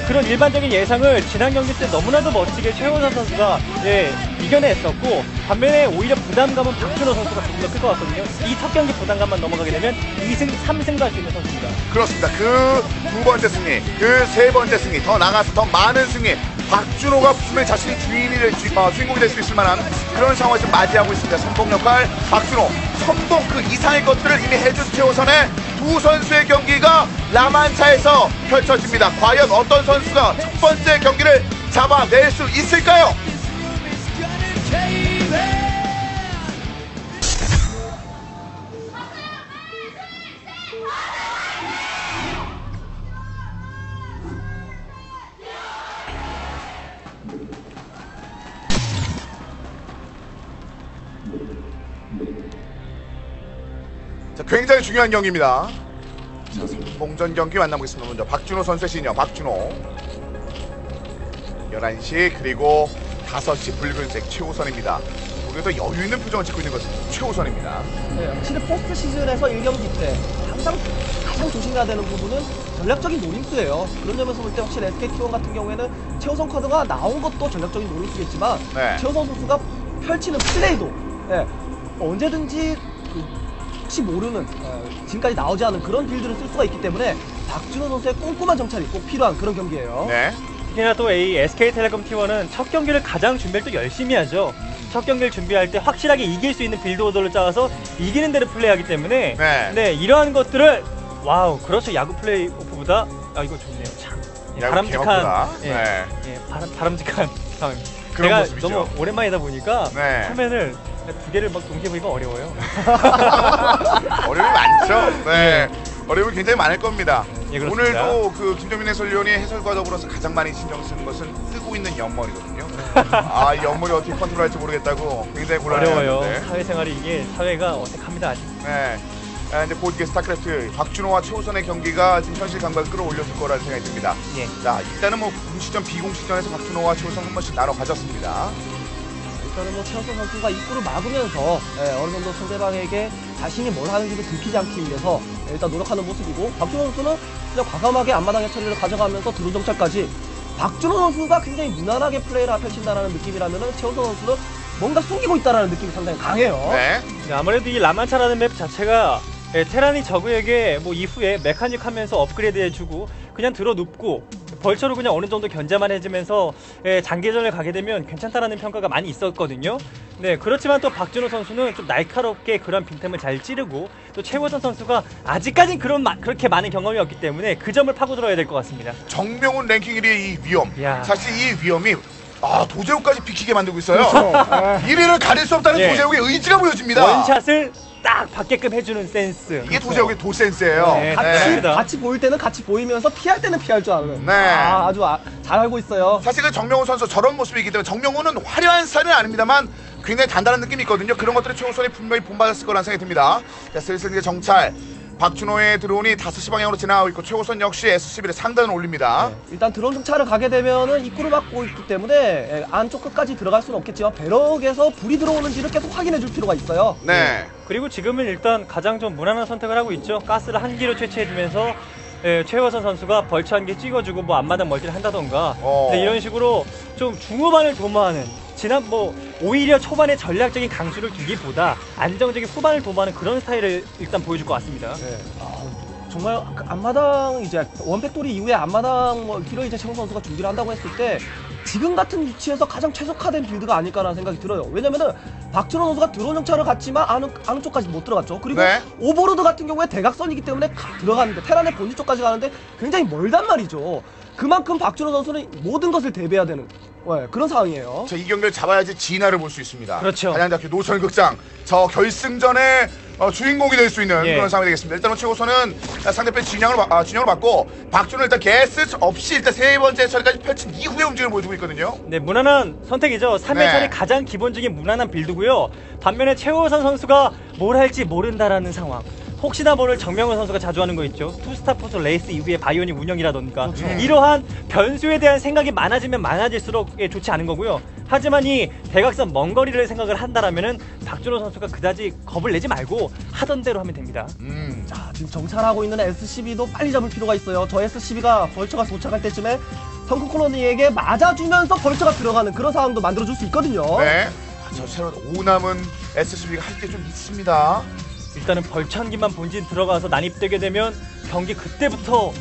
S2: 그런 일반적인 예상을 지난 경기 때 너무나도 멋지게 최호선 선수가 이겨냈었고, 반면에 오히려 부담감은 박준호 선수가 조금 더 클 것 같거든요. 이 첫 경기 부담감만 넘어가게 되면 2승, 3승도 할 수 있는 선수입니다.
S1: 그렇습니다. 그 두 번째 승리, 그 세 번째 승리, 더 나가서 더 많은 승리, 박준호가 분명히 자신이 주인공이 될 수 있을 만한 그런 상황을 좀 맞이하고 있습니다. 선봉 역할 박준호, 선봉 그 이상의 것들을 이미 해준 최호선의 두 선수의 경기가 라만차에서 펼쳐집니다. 과연 어떤 선수가 첫 번째 경기를 잡아낼 수 있을까요? 자, 굉장히 중요한 경기입니다. 자, 선봉전 경기 만나보겠습니다. 먼저 박준호 선수의 시니어 박준호 11시 그리고 5시 붉은색 최호선입니다. 거기서 여유 있는 표정을 짓고 있는 것은 최호선입니다.
S3: 네, 확실히 포스트 시즌에서 1경기 때 항상 가장 조심해야 되는 부분은 전략적인 노림수예요. 그런 점에서 볼 때 확실히 SKT1 같은 경우에는 최호선 카드가 나온 것도 전략적인 노림수겠지만
S1: 네.
S3: 최호선 선수가 펼치는 플레이도 언제든지 혹시 모르는 지금까지 나오지 않은 그런 빌드를 쓸 수가 있기 때문에 박준호 선수의 꼼꼼한 정찰이 꼭 필요한 그런 경기예요.
S1: 네.
S2: 특히나 또 SK텔레콤 T1은 첫 경기를 가장 준비를 또 열심히 하죠. 첫 경기를 준비할 때 확실하게 이길 수 있는 빌드 오더를 짜서 이기는 대로 플레이하기 때문에
S1: 네.
S2: 이러한 것들을 와우, 그렇죠. 야구 플레이오프보다 이거 좋네요. 참 바람직한 바람직한 상황입니다.
S1: 그런
S2: 제가
S1: 모습이죠.
S2: 너무 오랜만이다 보니까
S1: 네.
S2: 화면을 두 개를 막 동시에 보기가 어려워요.
S1: 어려움이 많죠. 네. 어려움이 굉장히 많을 겁니다.
S2: 예, 그렇습니다.
S1: 오늘도 그 김정민 해설위원이 해설과 더불어서 가장 많이 신경 쓰는 것은 뜨고 있는 옆머리거든요. 이 옆머리 어떻게 컨트롤할지 모르겠다고 굉장히
S2: 어려워요.
S1: 곤란해하는데.
S2: 사회생활이 이게 사회가 어색합니다 아직.
S1: 네. 이제 곧 이게 스타크래프트 박준호와 최호선의 경기가 지금 현실 감각을 끌어올렸을 거라는 생각이 듭니다.
S2: 예.
S1: 자, 일단은 뭐 공식전, 비공식전에서 박준호와 최호선 한 번씩 나눠 가졌습니다.
S3: 일단은 뭐 최호선 선수가 입구를 막으면서 어느 정도 상대방에게 자신이 뭘 하는지도 들키지 않기 위해서 일단 노력하는 모습이고, 박준호 선수는 그냥 과감하게 앞마당의 처리를 가져가면서 드론 정찰까지 박준호 선수가 굉장히 무난하게 플레이를 펼친다는 느낌이라면은 최호선 선수는 뭔가 숨기고 있다는 느낌이 상당히 강해요.
S1: 네.
S2: 아무래도 이 라만차라는 맵 자체가 테란이 저그에게 뭐 이후에 메카닉 하면서 업그레이드 해주고 그냥 들어눕고 벌처로 그냥 어느 정도 견제만 해주면서 장기전을 가게 되면 괜찮다라는 평가가 많이 있었거든요. 네, 그렇지만 또 박준호 선수는 좀 날카롭게 그런 빈틈을 잘 찌르고, 또 최호선 선수가 아직까진 그렇게 많은 경험이 없기 때문에 그 점을 파고들어야 될 것 같습니다.
S1: 정명훈 랭킹 1위의 이 위험.
S2: 야.
S1: 사실 이 위험이 도제욱까지 비키게 만들고 있어요.
S3: 그렇죠.
S1: 1위를 가릴 수 없다는
S2: 예.
S1: 도제욱의 의지가 보여집니다.
S2: 원샷을 딱 받게끔 해주는 센스.
S1: 이게 도제욱의 도센스예요.
S2: 네,
S3: 같이 보일 때는 같이 보이면서 피할 때는 피할 줄 아는.
S1: 네.
S3: 아주 잘 알고 있어요.
S1: 사실 그 정명훈 선수 저런 모습이기 때문에, 정명훈은 화려한 스타일은 아닙니다만 굉장히 단단한 느낌이 있거든요. 그런 것들이 최호선이 분명히 본받았을 거라는 생각이 듭니다. 자, 슬슬 이제 정찰. 박준호의 드론이 5시 방향으로 지나가고 있고 최우선 역시 SCB를 상단을 올립니다.
S3: 일단 드론 정찰을 가게 되면은 입구를 막고 있기 때문에 안쪽 끝까지 들어갈 수는 없겠지만 배럭에서 불이 들어오는지를 계속 확인해 줄 필요가 있어요.
S1: 네.
S2: 그리고 지금은 일단 가장 좀 무난한 선택을 하고 있죠. 가스를 한 기로 채취해주면서 최호선 선수가 벌처 한 개 찍어주고 뭐 앞마당 멀티를 한다던가 네, 이런 식으로 좀 중후반을 도모하는 오히려 초반에 전략적인 강수를 두기보다 안정적인 후반을 도모하는 그런 스타일을 일단 보여줄 것 같습니다.
S3: 네. 정말 그 앞마당 이제 원팩토리 이후에 앞마당 길을 이제 최우 선수가 준비를 한다고 했을 때 지금 같은 위치에서 가장 최적화된 빌드가 아닐까라는 생각이 들어요. 왜냐면은 박준호 선수가 드론 정찰을 갔지만 아는 쪽까지 못 들어갔죠. 그리고
S1: 네.
S3: 오버로드 같은 경우에 대각선이기 때문에 들어가는데 테란의 본진 쪽까지 가는데 굉장히 멀단 말이죠. 그만큼 박준호 선수는 모든 것을 대비해야 되는 그런 상황이에요.
S1: 자, 이 경기를 잡아야지 진화를 볼 수 있습니다.
S2: 그렇죠.
S1: 한양대학교 노선극장 저 결승전의 주인공이 될 수 있는 그런 상황이 되겠습니다. 일단은 최우선은 상대편 진영을 받고 박준호 일단 게스 없이 일단 세 번째 처리까지 펼친 이후에 움직임을 보여주고 있거든요.
S2: 네, 무난한 선택이죠. 3회
S1: 네.
S2: 처리 가장 기본적인 무난한 빌드고요. 반면에 최호선 선수가 뭘 할지 모른다라는 상황. 혹시나 모를 정명훈 선수가 자주 하는 거 있죠. 투스타 포스 레이스 이후에 바이오닉 운영이라던가 이러한 변수에 대한 생각이 많아지면 많아질수록 좋지 않은 거고요. 하지만 이 대각선 먼 거리를 생각을 한다라면은 박준호 선수가 그다지 겁을 내지 말고 하던 대로 하면 됩니다.
S3: 자, 지금 정찰하고 있는 SCB도 빨리 잡을 필요가 있어요. 저 SCB가 벌처가 도착할 때쯤에 덩크 콜로니에게 맞아주면서 벌처가 들어가는 그런 상황도 만들어줄 수 있거든요.
S1: 네. 저 새로운 오남은 SCB가 할 게 좀 있습니다.
S2: 일단은 벌처 한 기만 본진 들어가서 난입되게 되면 경기 그때부터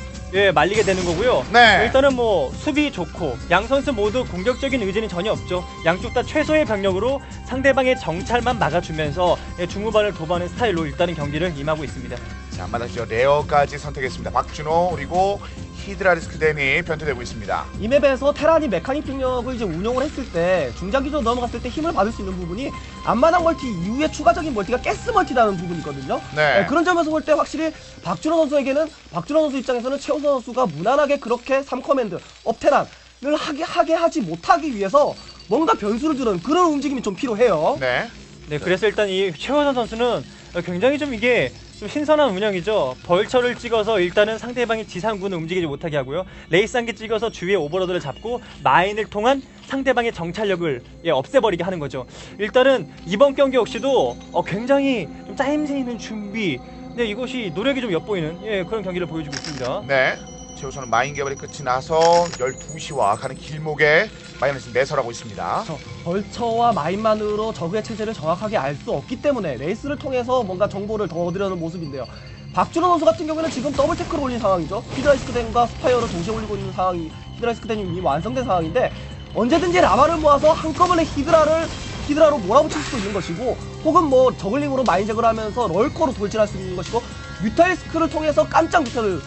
S2: 말리게 되는 거고요.
S1: 네.
S2: 일단은 수비 좋고 양 선수 모두 공격적인 의지는 전혀 없죠. 양쪽 다 최소의 병력으로 상대방의 정찰만 막아주면서 중후반을 도모하는 스타일로 일단은 경기를 임하고 있습니다.
S1: 자, 앞마당 지역 레어까지 선택했습니다. 박준호 그리고 히드라리스크 댐이 변태되고 있습니다.
S3: 이 맵에서 테란이 메카닉 병력을 이제 운영을 했을 때 중장기로 넘어갔을 때 힘을 받을 수 있는 부분이 앞마당 멀티 이후에 추가적인 멀티가 가스 멀티라는 부분이거든요.
S1: 네.
S3: 그런 점에서 볼 때 확실히 박준호 선수에게는 박준호 선수 입장에서는 최우선 선수가 무난하게 그렇게 3커맨드 업테란을 하게 하지 못하기 위해서 뭔가 변수를 주는 그런 움직임이 좀 필요해요.
S1: 네.
S2: 네, 그래서 일단 이 최호선 선수는 굉장히 좀 이게 좀 신선한 운영이죠. 벌처를 찍어서 일단은 상대방의 지상군을 움직이지 못하게 하고요. 레이스 한 개 찍어서 주위에 오버로드를 잡고 마인을 통한 상대방의 정찰력을 없애버리게 하는 거죠. 일단은 이번 경기 역시도 굉장히 좀 짜임새 있는 준비, 네, 이것이 노력이 좀 엿보이는 그런 경기를 보여주고 있습니다.
S1: 네. 최우선은 마인 개발이 끝이 나서 12시와 가는 길목에 마인을 지금 내설하고 있습니다.
S3: 벌처와 마인만으로 적의 체제를 정확하게 알 수 없기 때문에 레이스를 통해서 뭔가 정보를 더 얻으려는 모습인데요. 박준호 선수 같은 경우에는 지금 더블 태클을 올린 상황이죠. 히드라이스크댐과 스파이어를 동시에 올리고 있는 상황이 히드라이스크댐이 이미 완성된 상황인데 언제든지 라바를 모아서 한꺼번에 히드라로 몰아붙일 수도 있는 것이고 혹은 저글링으로 마인 제거를 하면서 럴커로 돌진할 수 있는 것이고 뮤탈리스크를 통해서 깜짝 뮤탈을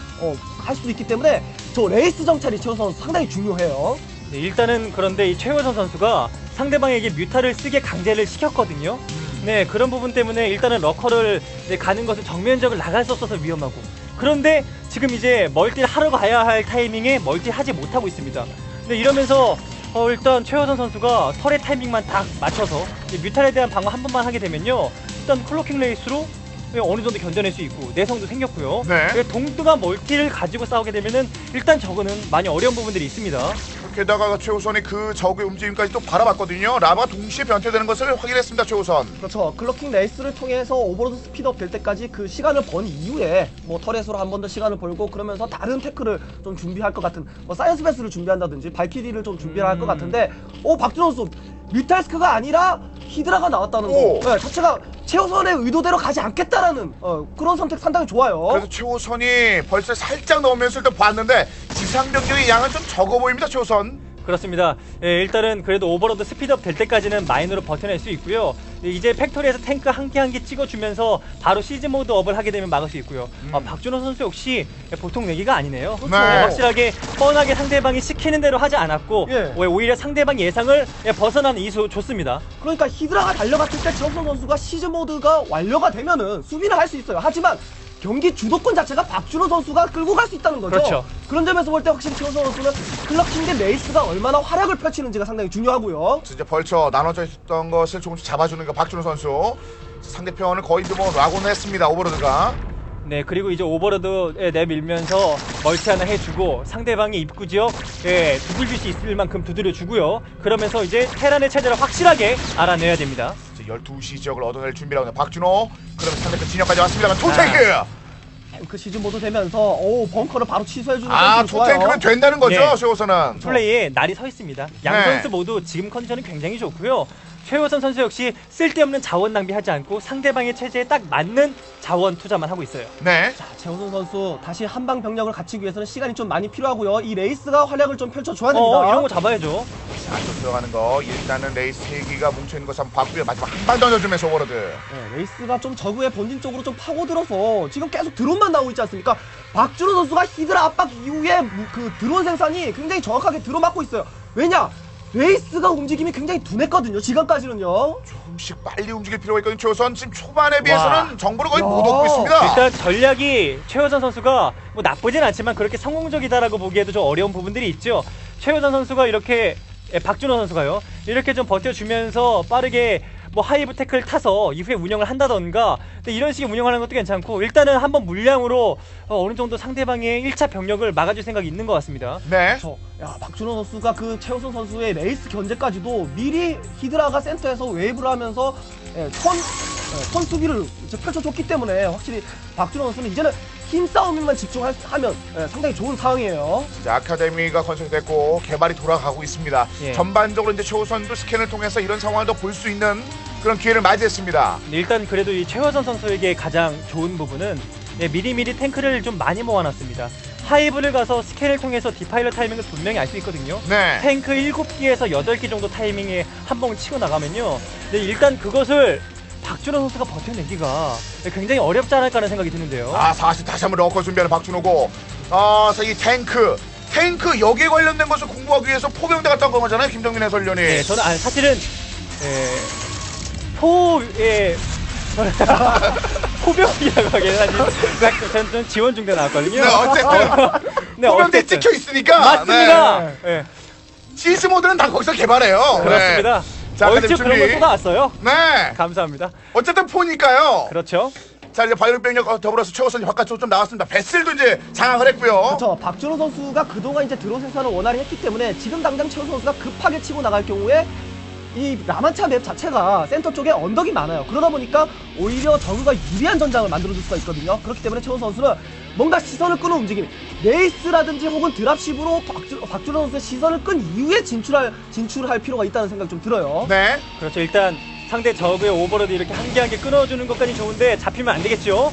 S3: 할 수도 있기 때문에 저 레이스 정찰이 최우선 선수 상당히 중요해요.
S2: 네, 일단은 그런데 이 최호선 선수가 상대방에게 뮤타를 쓰게 강제를 시켰거든요. 네, 그런 부분 때문에 일단은 러커를 가는 것은 정면적으로 나갈 수 없어서 위험하고, 그런데 지금 이제 멀티를 하러 가야 할 타이밍에 멀티를 하지 못하고 있습니다. 네, 이러면서 일단 최호선 선수가 털의 타이밍만 딱 맞춰서 뮤탈에 대한 방어 한 번만 하게 되면요, 일단 클로킹 레이스로 어느 정도 견뎌낼 수 있고 내성도 생겼고요.
S1: 네.
S2: 동등한 멀티를 가지고 싸우게 되면은 일단 저거는 많이 어려운 부분들이 있습니다.
S1: 게다가 최우선이 그 적의 움직임까지 또 바라봤거든요. 라바가 동시에 변태되는 것을 확인했습니다. 최우선.
S3: 그렇죠. 클로킹 레이스를 통해서 오버로드 스피드업 될 때까지 그 시간을 번 이후에 터렛으로 한 번 더 시간을 벌고 그러면서 다른 태클을 좀 준비할 것 같은 사이언스 베스를 준비한다든지 발키리를 좀 준비를 할 것 같은데 박준호 선수 뮤탈스크가 아니라 히드라가 나왔다는 거 자체가 최우선의 의도대로 가지 않겠다라는 그런 선택 상당히 좋아요.
S1: 그래서 최우선이 벌써 살짝 넘으면서 일단 봤는데 지상병력의 양은 좀 적어 보입니다. 최우선.
S2: 그렇습니다. 일단은 그래도 오버로드 스피드업 될 때까지는 마인으로 버텨낼 수 있고요. 이제 팩토리에서 탱크 한 개 한 개 찍어주면서 바로 시즈 모드 업을 하게 되면 막을 수 있고요. 박준호 선수 역시 보통 내기가 아니네요.
S1: 네.
S2: 확실하게 뻔하게 상대방이 시키는 대로 하지 않았고 오히려 상대방 예상을 벗어나는 이수 좋습니다.
S3: 그러니까 히드라가 달려갔을 때 최우선 선수가 시즈 모드가 완료가 되면은 수비는 할 수 있어요. 하지만 경기 주도권 자체가 박준호 선수가 끌고 갈 수 있다는 거죠.
S2: 그렇죠.
S3: 그런 점에서 볼 때 확실히 최우선 선수는 클럭킹 대 레이스가 얼마나 활약을 펼치는지가 상당히 중요하고요.
S1: 진짜 벌쳐 나눠져 있었던 것을 조금씩 잡아주는 거 박준호 선수. 상대편을 거의 락온을 했습니다. 오버로드가.
S2: 네, 그리고 이제 오버로드 내밀면서 멀티 하나 해주고 상대방의 입구 지역 두들길 수 있을 만큼 두드려주고요. 그러면서 이제 테란의 체제를 확실하게 알아내야 됩니다.
S1: 이제 12시 지역을 얻어낼 준비라고 하는 박준호. 그러면 상대편 진영까지 왔습니다만 투탱크.
S3: 탱크 시즌 모드 되면서 벙커를 바로 취소해주는
S1: 투탱크면 된다는 거죠,
S2: 네.
S1: 최호선은.
S2: 플레이에 날이 서 있습니다. 양
S1: 네.
S2: 선수 모두 지금 컨디션은 굉장히 좋고요. 최호선 선수 역시 쓸데없는 자원 낭비하지 않고 상대방의 체제에 딱 맞는 자원 투자만 하고 있어요.
S1: 네.
S3: 자, 최호선 선수 다시 한방 병력을 갖추기 위해서는 시간이 좀 많이 필요하고요. 이 레이스가 활약을 좀 펼쳐줘야 됩니다.
S2: 이런 거 잡아야죠.
S1: 자, 또 들어가는 거. 일단은 레이스 3기가 뭉쳐있는 것을 한번 봤고요. 마지막 한 방 던져주면서 오버로드.
S3: 네, 레이스가 좀 저그의 본진 쪽으로 좀 파고들어서 지금 계속 드론만 나오고 있지 않습니까? 박준호 선수가 히드라 압박 이후에 그 드론 생산이 굉장히 정확하게 들어맞고 있어요. 왜냐? 레이스가 움직임이 굉장히 둔했거든요. 지금까지는요.
S1: 조금씩 빨리 움직일 필요가 있거든요. 최호선 지금 초반에 비해서는 정보를 거의 못 얻고 있습니다.
S2: 일단 전략이 최호선 선수가 뭐 나쁘진 않지만 그렇게 성공적이다라고 보기에도 좀 어려운 부분들이 있죠. 최호선 선수가 이렇게 박준호 선수가요. 이렇게 좀 버텨주면서 빠르게 뭐 하이브 태클 타서 이후에 운영을 한다던가 근데 이런 식의 운영하는 것도 괜찮고 일단은 한번 물량으로 어느 정도 상대방의 1차 병력을 막아줄 생각이 있는 것 같습니다.
S1: 네.
S3: 박준호 선수가 그 최우선 선수의 레이스 견제까지도 미리 히드라가 센터에서 웨이브를 하면서 선 수비를 이제 펼쳐줬기 때문에 확실히 박준호 선수는 이제는 힘싸움에만 집중하면 상당히 좋은 상황이에요.
S1: 자, 아카데미가 건설됐고 개발이 돌아가고 있습니다.
S2: 예.
S1: 전반적으로 이제 최호선도 스캔을 통해서 이런 상황을 더 볼 수 있는 그런 기회를 맞이했습니다.
S2: 일단 그래도 이 최호선 선수에게 가장 좋은 부분은 미리미리 탱크를 좀 많이 모아놨습니다. 하이브를 가서 스캔을 통해서 디파일러 타이밍을 분명히 알 수 있거든요.
S1: 네.
S2: 탱크 7기에서 8기 정도 타이밍에 한 번 치고 나가면요. 근데 일단 그것을 박준호 선수가 버텨내기가 굉장히 어렵지 않을까 하는 생각이 드는데요.
S1: 사실 다시 한번 러커 준비하는 박준호고 이 탱크 여기에 관련된 것을 공부하기 위해서 포병대 갔다 온 거잖아요. 김정민 해설위원이.
S2: 네, 저는 사실은 포병이라고 하기에는 저는 지원 중대 나왔거든요.
S1: 네, 어쨌든
S2: 네,
S1: 포병대
S2: 어쨌든.
S1: 찍혀 있으니까.
S2: 맞습니다.
S1: 네.
S2: 네.
S1: 시스 모드는 다 거기서 개발해요.
S2: 그렇습니다.
S1: 네. 자,
S2: 얼추
S1: 준비.
S2: 그런 거 쏟아왔어요.
S1: 네.
S2: 감사합니다.
S1: 어쨌든 포니까요.
S2: 그렇죠.
S1: 자, 이제 바이올 병력 더불어서 최호선이 바깥쪽으로 좀 나왔습니다. 베슬도 이제 장악을 했고요.
S3: 그렇죠. 박준호 선수가 그동안 이제 드론 생산을 원활히 했기 때문에 지금 당장 최우선 선수가 급하게 치고 나갈 경우에 이 라만차 맵 자체가 센터 쪽에 언덕이 많아요. 그러다 보니까 오히려 저그가 유리한 전장을 만들어줄 수가 있거든요. 그렇기 때문에 최우선 선수는 뭔가 시선을 끄는 움직임, 레이스라든지 혹은 드랍십으로 박준호 선수의 시선을 끈 이후에 진출할 필요가 있다는 생각이 좀 들어요.
S1: 네.
S2: 그렇죠. 일단 상대 저그의 오버로드 이렇게 한 개 한 개 끊어주는 것까지 좋은데 잡히면 안 되겠죠.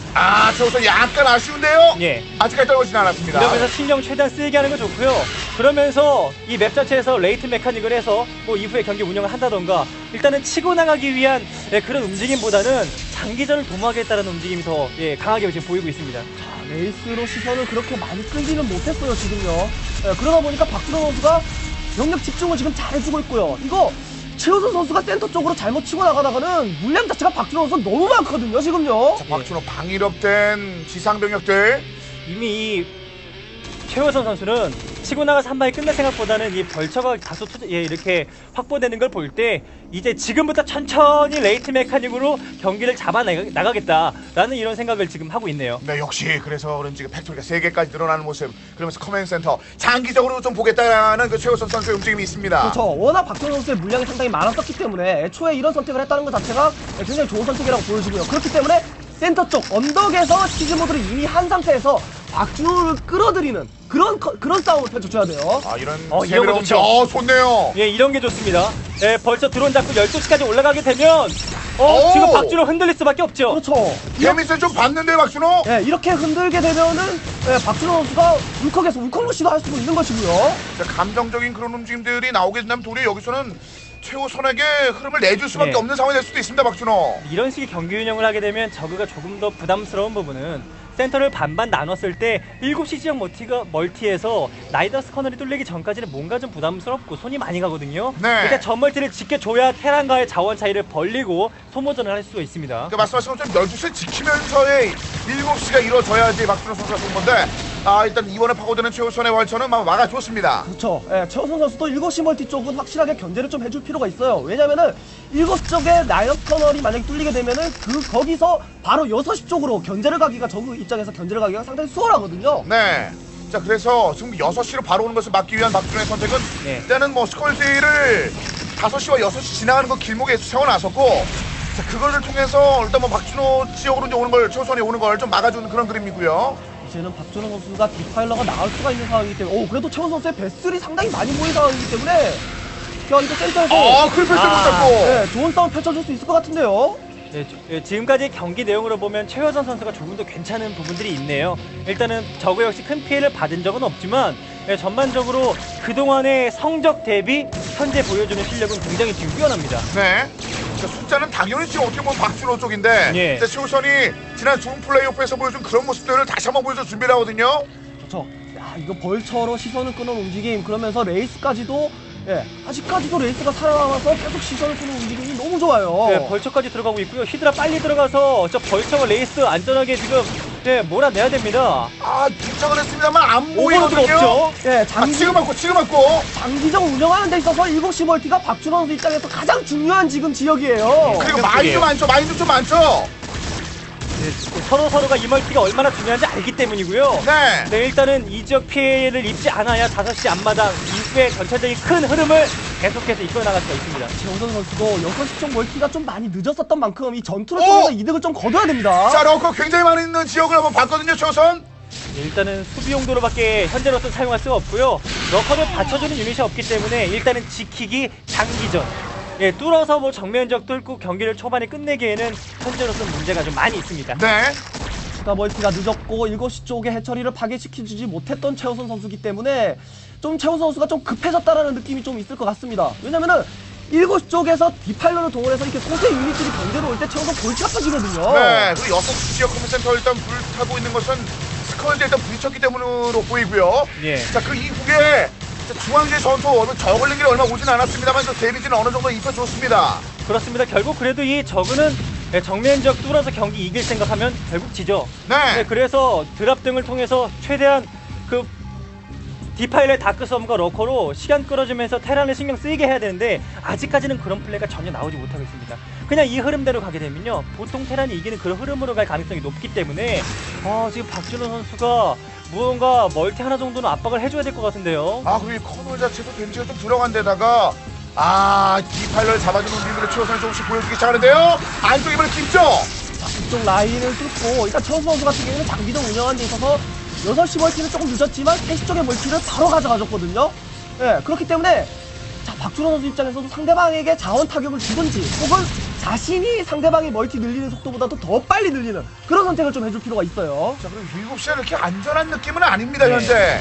S1: 최호선 약간 아쉬운데요.
S2: 예.
S1: 아직까지 떨어지진 않았습니다.
S2: 이러면서 신경 최대한 쓰게 하는 건 좋고요. 그러면서 이 맵 자체에서 레이트 메카닉을 해서 뭐 이후에 경기 운영을 한다던가 일단은 치고 나가기 위한 그런 움직임보다는 장기전을 도모하겠다는 움직임이 더 강하게 지금 보이고 있습니다.
S3: 레이스로 시선을 그렇게 많이 끌지는 못했어요 지금요. 그러다 보니까 박준호 선수가 병력 집중을 지금 잘해주고 있고요. 이거 최우선 선수가 센터 쪽으로 잘못 치고 나가다가는 물량 자체가 박준호 선수 너무 많거든요 지금요.
S1: 박준호 방위롭된 지상병력들.
S2: 이미 이 최호선 선수는 치고 나가서 한 방에 끝낼 생각보다는 이 벌처가 다소 이렇게 확보되는 걸 볼 때 이제 지금부터 천천히 레이트 메카닉으로 경기를 잡아 나가겠다라는 이런 생각을 지금 하고 있네요.
S1: 네, 역시 그래서 그런지 팩토리가 3개까지 늘어나는 모습. 그러면서 커맨드 센터 장기적으로 좀 보겠다라는 그 최호선 선수의 움직임이 있습니다.
S3: 그렇죠. 워낙 박준호 선수의 물량이 상당히 많았었기 때문에 애초에 이런 선택을 했다는 것 자체가 굉장히 좋은 선택이라고 보여지고요. 그렇기 때문에 센터 쪽 언덕에서 시즈 모드를 이미 한 상태에서 박준호를 끌어들이는 그런 싸움을 펼쳐줘야 돼요.
S1: 이런
S2: 이런 거 좋죠.
S1: 좋네요.
S2: 예, 이런 게 좋습니다. 벌써 드론 잡고 12시까지 올라가게 되면 지금 박준호 흔들릴 수밖에 없죠.
S3: 그렇죠.
S1: 데미스 좀 봤는데 박준호.
S3: 이렇게 흔들게 되면은 박준호 선수가 울컥해서 울컥러시도 할 수도 있는 것이고요.
S1: 자, 감정적인 그런 움직임들이 나오게 된다면 도리어 여기서는 최호선에게 흐름을 내줄 수밖에
S2: 네.
S1: 없는 상황이 될 수도 있습니다. 박준호.
S2: 이런 식의 경기 운영을 하게 되면 저그가 조금 더 부담스러운 부분은 센터를 반반 나눴을 때 7시 지역 멀티에서 나이더스 커널이 뚫리기 전까지는 뭔가 좀 부담스럽고 손이 많이 가거든요.
S1: 네.
S2: 일단 전 멀티를 지켜줘야 테란과의 자원 차이를 벌리고 소모전을 할 수가 있습니다.
S1: 말씀하신 것처럼 12시를 지키면서의 7시가 이루어져야지 박준호 선수가 좋은 건데 일단 이번에 파고드는 최우선의 벌처는 막아줬습니다.
S3: 그렇죠. 예, 최호선 선수도 7시 멀티 쪽은 확실하게 견제를 좀 해줄 필요가 있어요. 왜냐면은 7시 쪽에 나이업 터널이 만약에 뚫리게 되면은 거기서 바로 6시 쪽으로 견제를 가기가 저그 입장에서 견제를 가기가 상당히 수월하거든요.
S1: 네. 자, 그래서 지금 6시로 바로 오는 것을 막기 위한 박준호의 선택은
S2: 네.
S1: 일단은 뭐 스컬지를 5시와 6시 지나가는 그 길목에 세워놨었고, 자, 그거를 통해서 일단 뭐 박준호 지역으로 이제 오는 걸, 최우선이 오는 걸 좀 막아주는 그런 그림이고요.
S3: 이제는 박준호 선수가 디파일러가 나올 수가 있는 상황이기 때문에 그래도 최원 선수의 배슬이 상당히 많이 모인 상황이기 때문에 야, 이거 센터에서
S1: 클패스 못 잡고.
S3: 네, 좋은 싸움 펼쳐줄 수 있을 것 같은데요.
S2: 지금까지 경기 내용으로 보면 최효선 선수가 조금 더 괜찮은 부분들이 있네요. 일단은 저그 역시 큰 피해를 받은 적은 없지만 전반적으로 그동안의 성적 대비 현재 보여주는 실력은 굉장히 지금 뛰어납니다.
S1: 네. 자, 숫자는 당연히 지금 어떻게 보면 박준호 쪽인데,
S2: 예.
S1: 최우선이 지난 준 플레이오프에서 보여준 그런 모습들을 다시 한번 보여줘 준비를 하거든요.
S3: 그렇죠. 야, 이거 벌처로 시선을 끄는 움직임, 그러면서 레이스까지도 아직까지도 레이스가 살아남아서 계속 시선을 끄는 움직임이 너무 좋아요.
S2: 네, 벌처까지 들어가고 있고요. 히드라 빨리 들어가서 저 벌처와 레이스 안전하게 지금 몰아내야 됩니다.
S1: 도착을 했습니다만 안
S2: 오버로드가
S1: 보이거든요.
S2: 없죠.
S1: 지금 맞고.
S3: 장기적 운영하는 데 있어서 7시 멀티가 박준호 선수 입장에서 가장 중요한 지금 지역이에요.
S1: 그리고 마인도 좀 많죠.
S2: 서로가 이 멀티가 얼마나 중요한지 알기 때문이고요.
S1: 네.
S2: 일단은 이 지역 피해를 입지 않아야 5시 앞마당 이후의 전체적인 큰 흐름을 계속해서 이끌어나갈 수가 있습니다.
S3: 최우선 선수도 6시 쪽 멀티가 좀 많이 늦었었던 만큼 이 전투를 통해서 이득을 좀 거둬야 됩니다.
S1: 자, 러커 굉장히 많이 있는 지역을 한번 봤거든요, 최우선.
S2: 일단은 수비 용도로밖에 현재로서 사용할 수가 없고요. 러커를 받쳐주는 유닛이 없기 때문에 일단은 지키기 장기전. 뚫어서 뭐 정면적 뚫고 경기를 초반에 끝내기에는 현재로서는 문제가 좀 많이 있습니다.
S1: 네.
S3: 추가 멀티가 늦었고 7시 쪽에 해처리를 파괴시켜주지 못했던 최우선 선수기 때문에 좀 최우선 선수가 좀 급해졌다라는 느낌이 좀 있을 것 같습니다. 왜냐면은 7시 쪽에서 디파일러를 동원해서 이렇게 소수의 유닛들이 견제로 올 때 최우선 골치가 터지거든요.
S1: 네. 그리고 6시 지역 컴센터 일단 불타고 있는 것은 스컬지 일단 부딪혔기 때문으로 보이고요.
S2: 예.
S1: 자, 그 이후에 중앙지의 전투, 저걸린 길이 얼마 오진 않았습니다만 그 데미지는 어느 정도 입혀줬습니다.
S2: 그렇습니다. 결국 그래도 이 저그는 정면적 뚫어서 경기 이길 생각하면 결국 지죠.
S1: 네.
S2: 그래서 드랍 등을 통해서 최대한 그 디파일의 다크섬과 러커로 시간 끌어주면서 테란을 신경 쓰이게 해야 되는데 아직까지는 그런 플레이가 전혀 나오지 못하고 있습니다. 그냥 이 흐름대로 가게 되면요, 보통 테란이 이기는 그런 흐름으로 갈 가능성이 높기 때문에 지금 박준호 선수가 무언가 멀티 하나 정도는 압박을 해줘야 될 것 같은데요.
S1: 그리고 커널 자체도 데미지가 좀 들어간 데다가 디파일러를 잡아주는 움직임들을 최우선이 조금씩 보여주기 시작하는데요. 안쪽 입을 깊죠?
S3: 자, 이쪽 라인을 뚫고 일단 최우선 선수 같은 경우에는 장기전 운영하는 데 있어서 6시 멀티는 조금 늦었지만 3시 쪽의 멀티를 바로 가져가줬거든요. 그렇기 때문에 박준호 선수 입장에서도 상대방에게 자원 타격을 주든지 혹은 자신이 상대방의 멀티 늘리는 속도보다도 더 빨리 늘리는 그런 선택을 좀 해줄 필요가 있어요.
S1: 자, 그리고 7시에 이렇게 안전한 느낌은 아닙니다, 현재.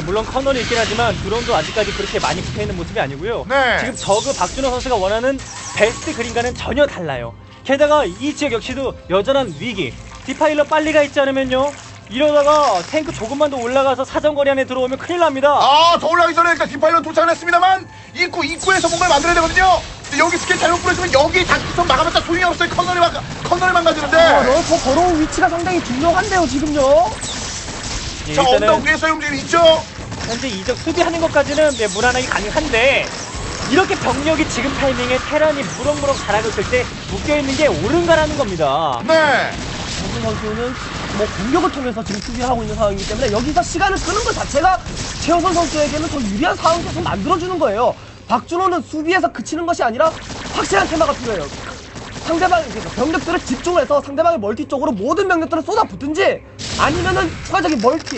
S2: 물론 커널이 있긴 하지만 드론도 아직까지 그렇게 많이 붙어있는 모습이 아니고요.
S1: 네.
S2: 지금 저그 박준호 선수가 원하는 베스트 그림과는 전혀 달라요. 게다가 이 지역 역시도 여전한 위기. 디파일러 빨리 가 있지 않으면요, 이러다가 탱크 조금만 더 올라가서 사정거리 안에 들어오면 큰일 납니다.
S1: 더 올라가기 전에 일단 디파일러 도착을 했습니다만 입구에서 뭔가를 만들어야 되거든요. 근데 여기 스킬 잘못 뿌려주면 여기 다크선 막아봤자 소용이 없어요. 커널이 망가지는데.
S3: 럴커 걸어온 위치가 상당히 중요한데요, 지금요.
S1: 자, 언덕 위에서의 움직임이 있죠?
S2: 현재 이적 수비하는 것까지는 무난하게 가능한데 이렇게 병력이 지금 타이밍에 테란이 무럭무럭 잘하고 있을 때 묶여있는 게 옳은가라는 겁니다.
S1: 네.
S3: 박준호 선수는 뭐 공격을 통해서 지금 수비하고 있는 상황이기 때문에 여기서 시간을 끄는 것 자체가 최우선 선수에게는 더 유리한 상황을 계속 만들어주는 거예요. 박준호는 수비에서 그치는 것이 아니라 확실한 테마가 필요해요. 상대방의 병력들을 집중해서 상대방의 멀티 쪽으로 모든 병력들을 쏟아붓든지 아니면은 추가적인 멀티,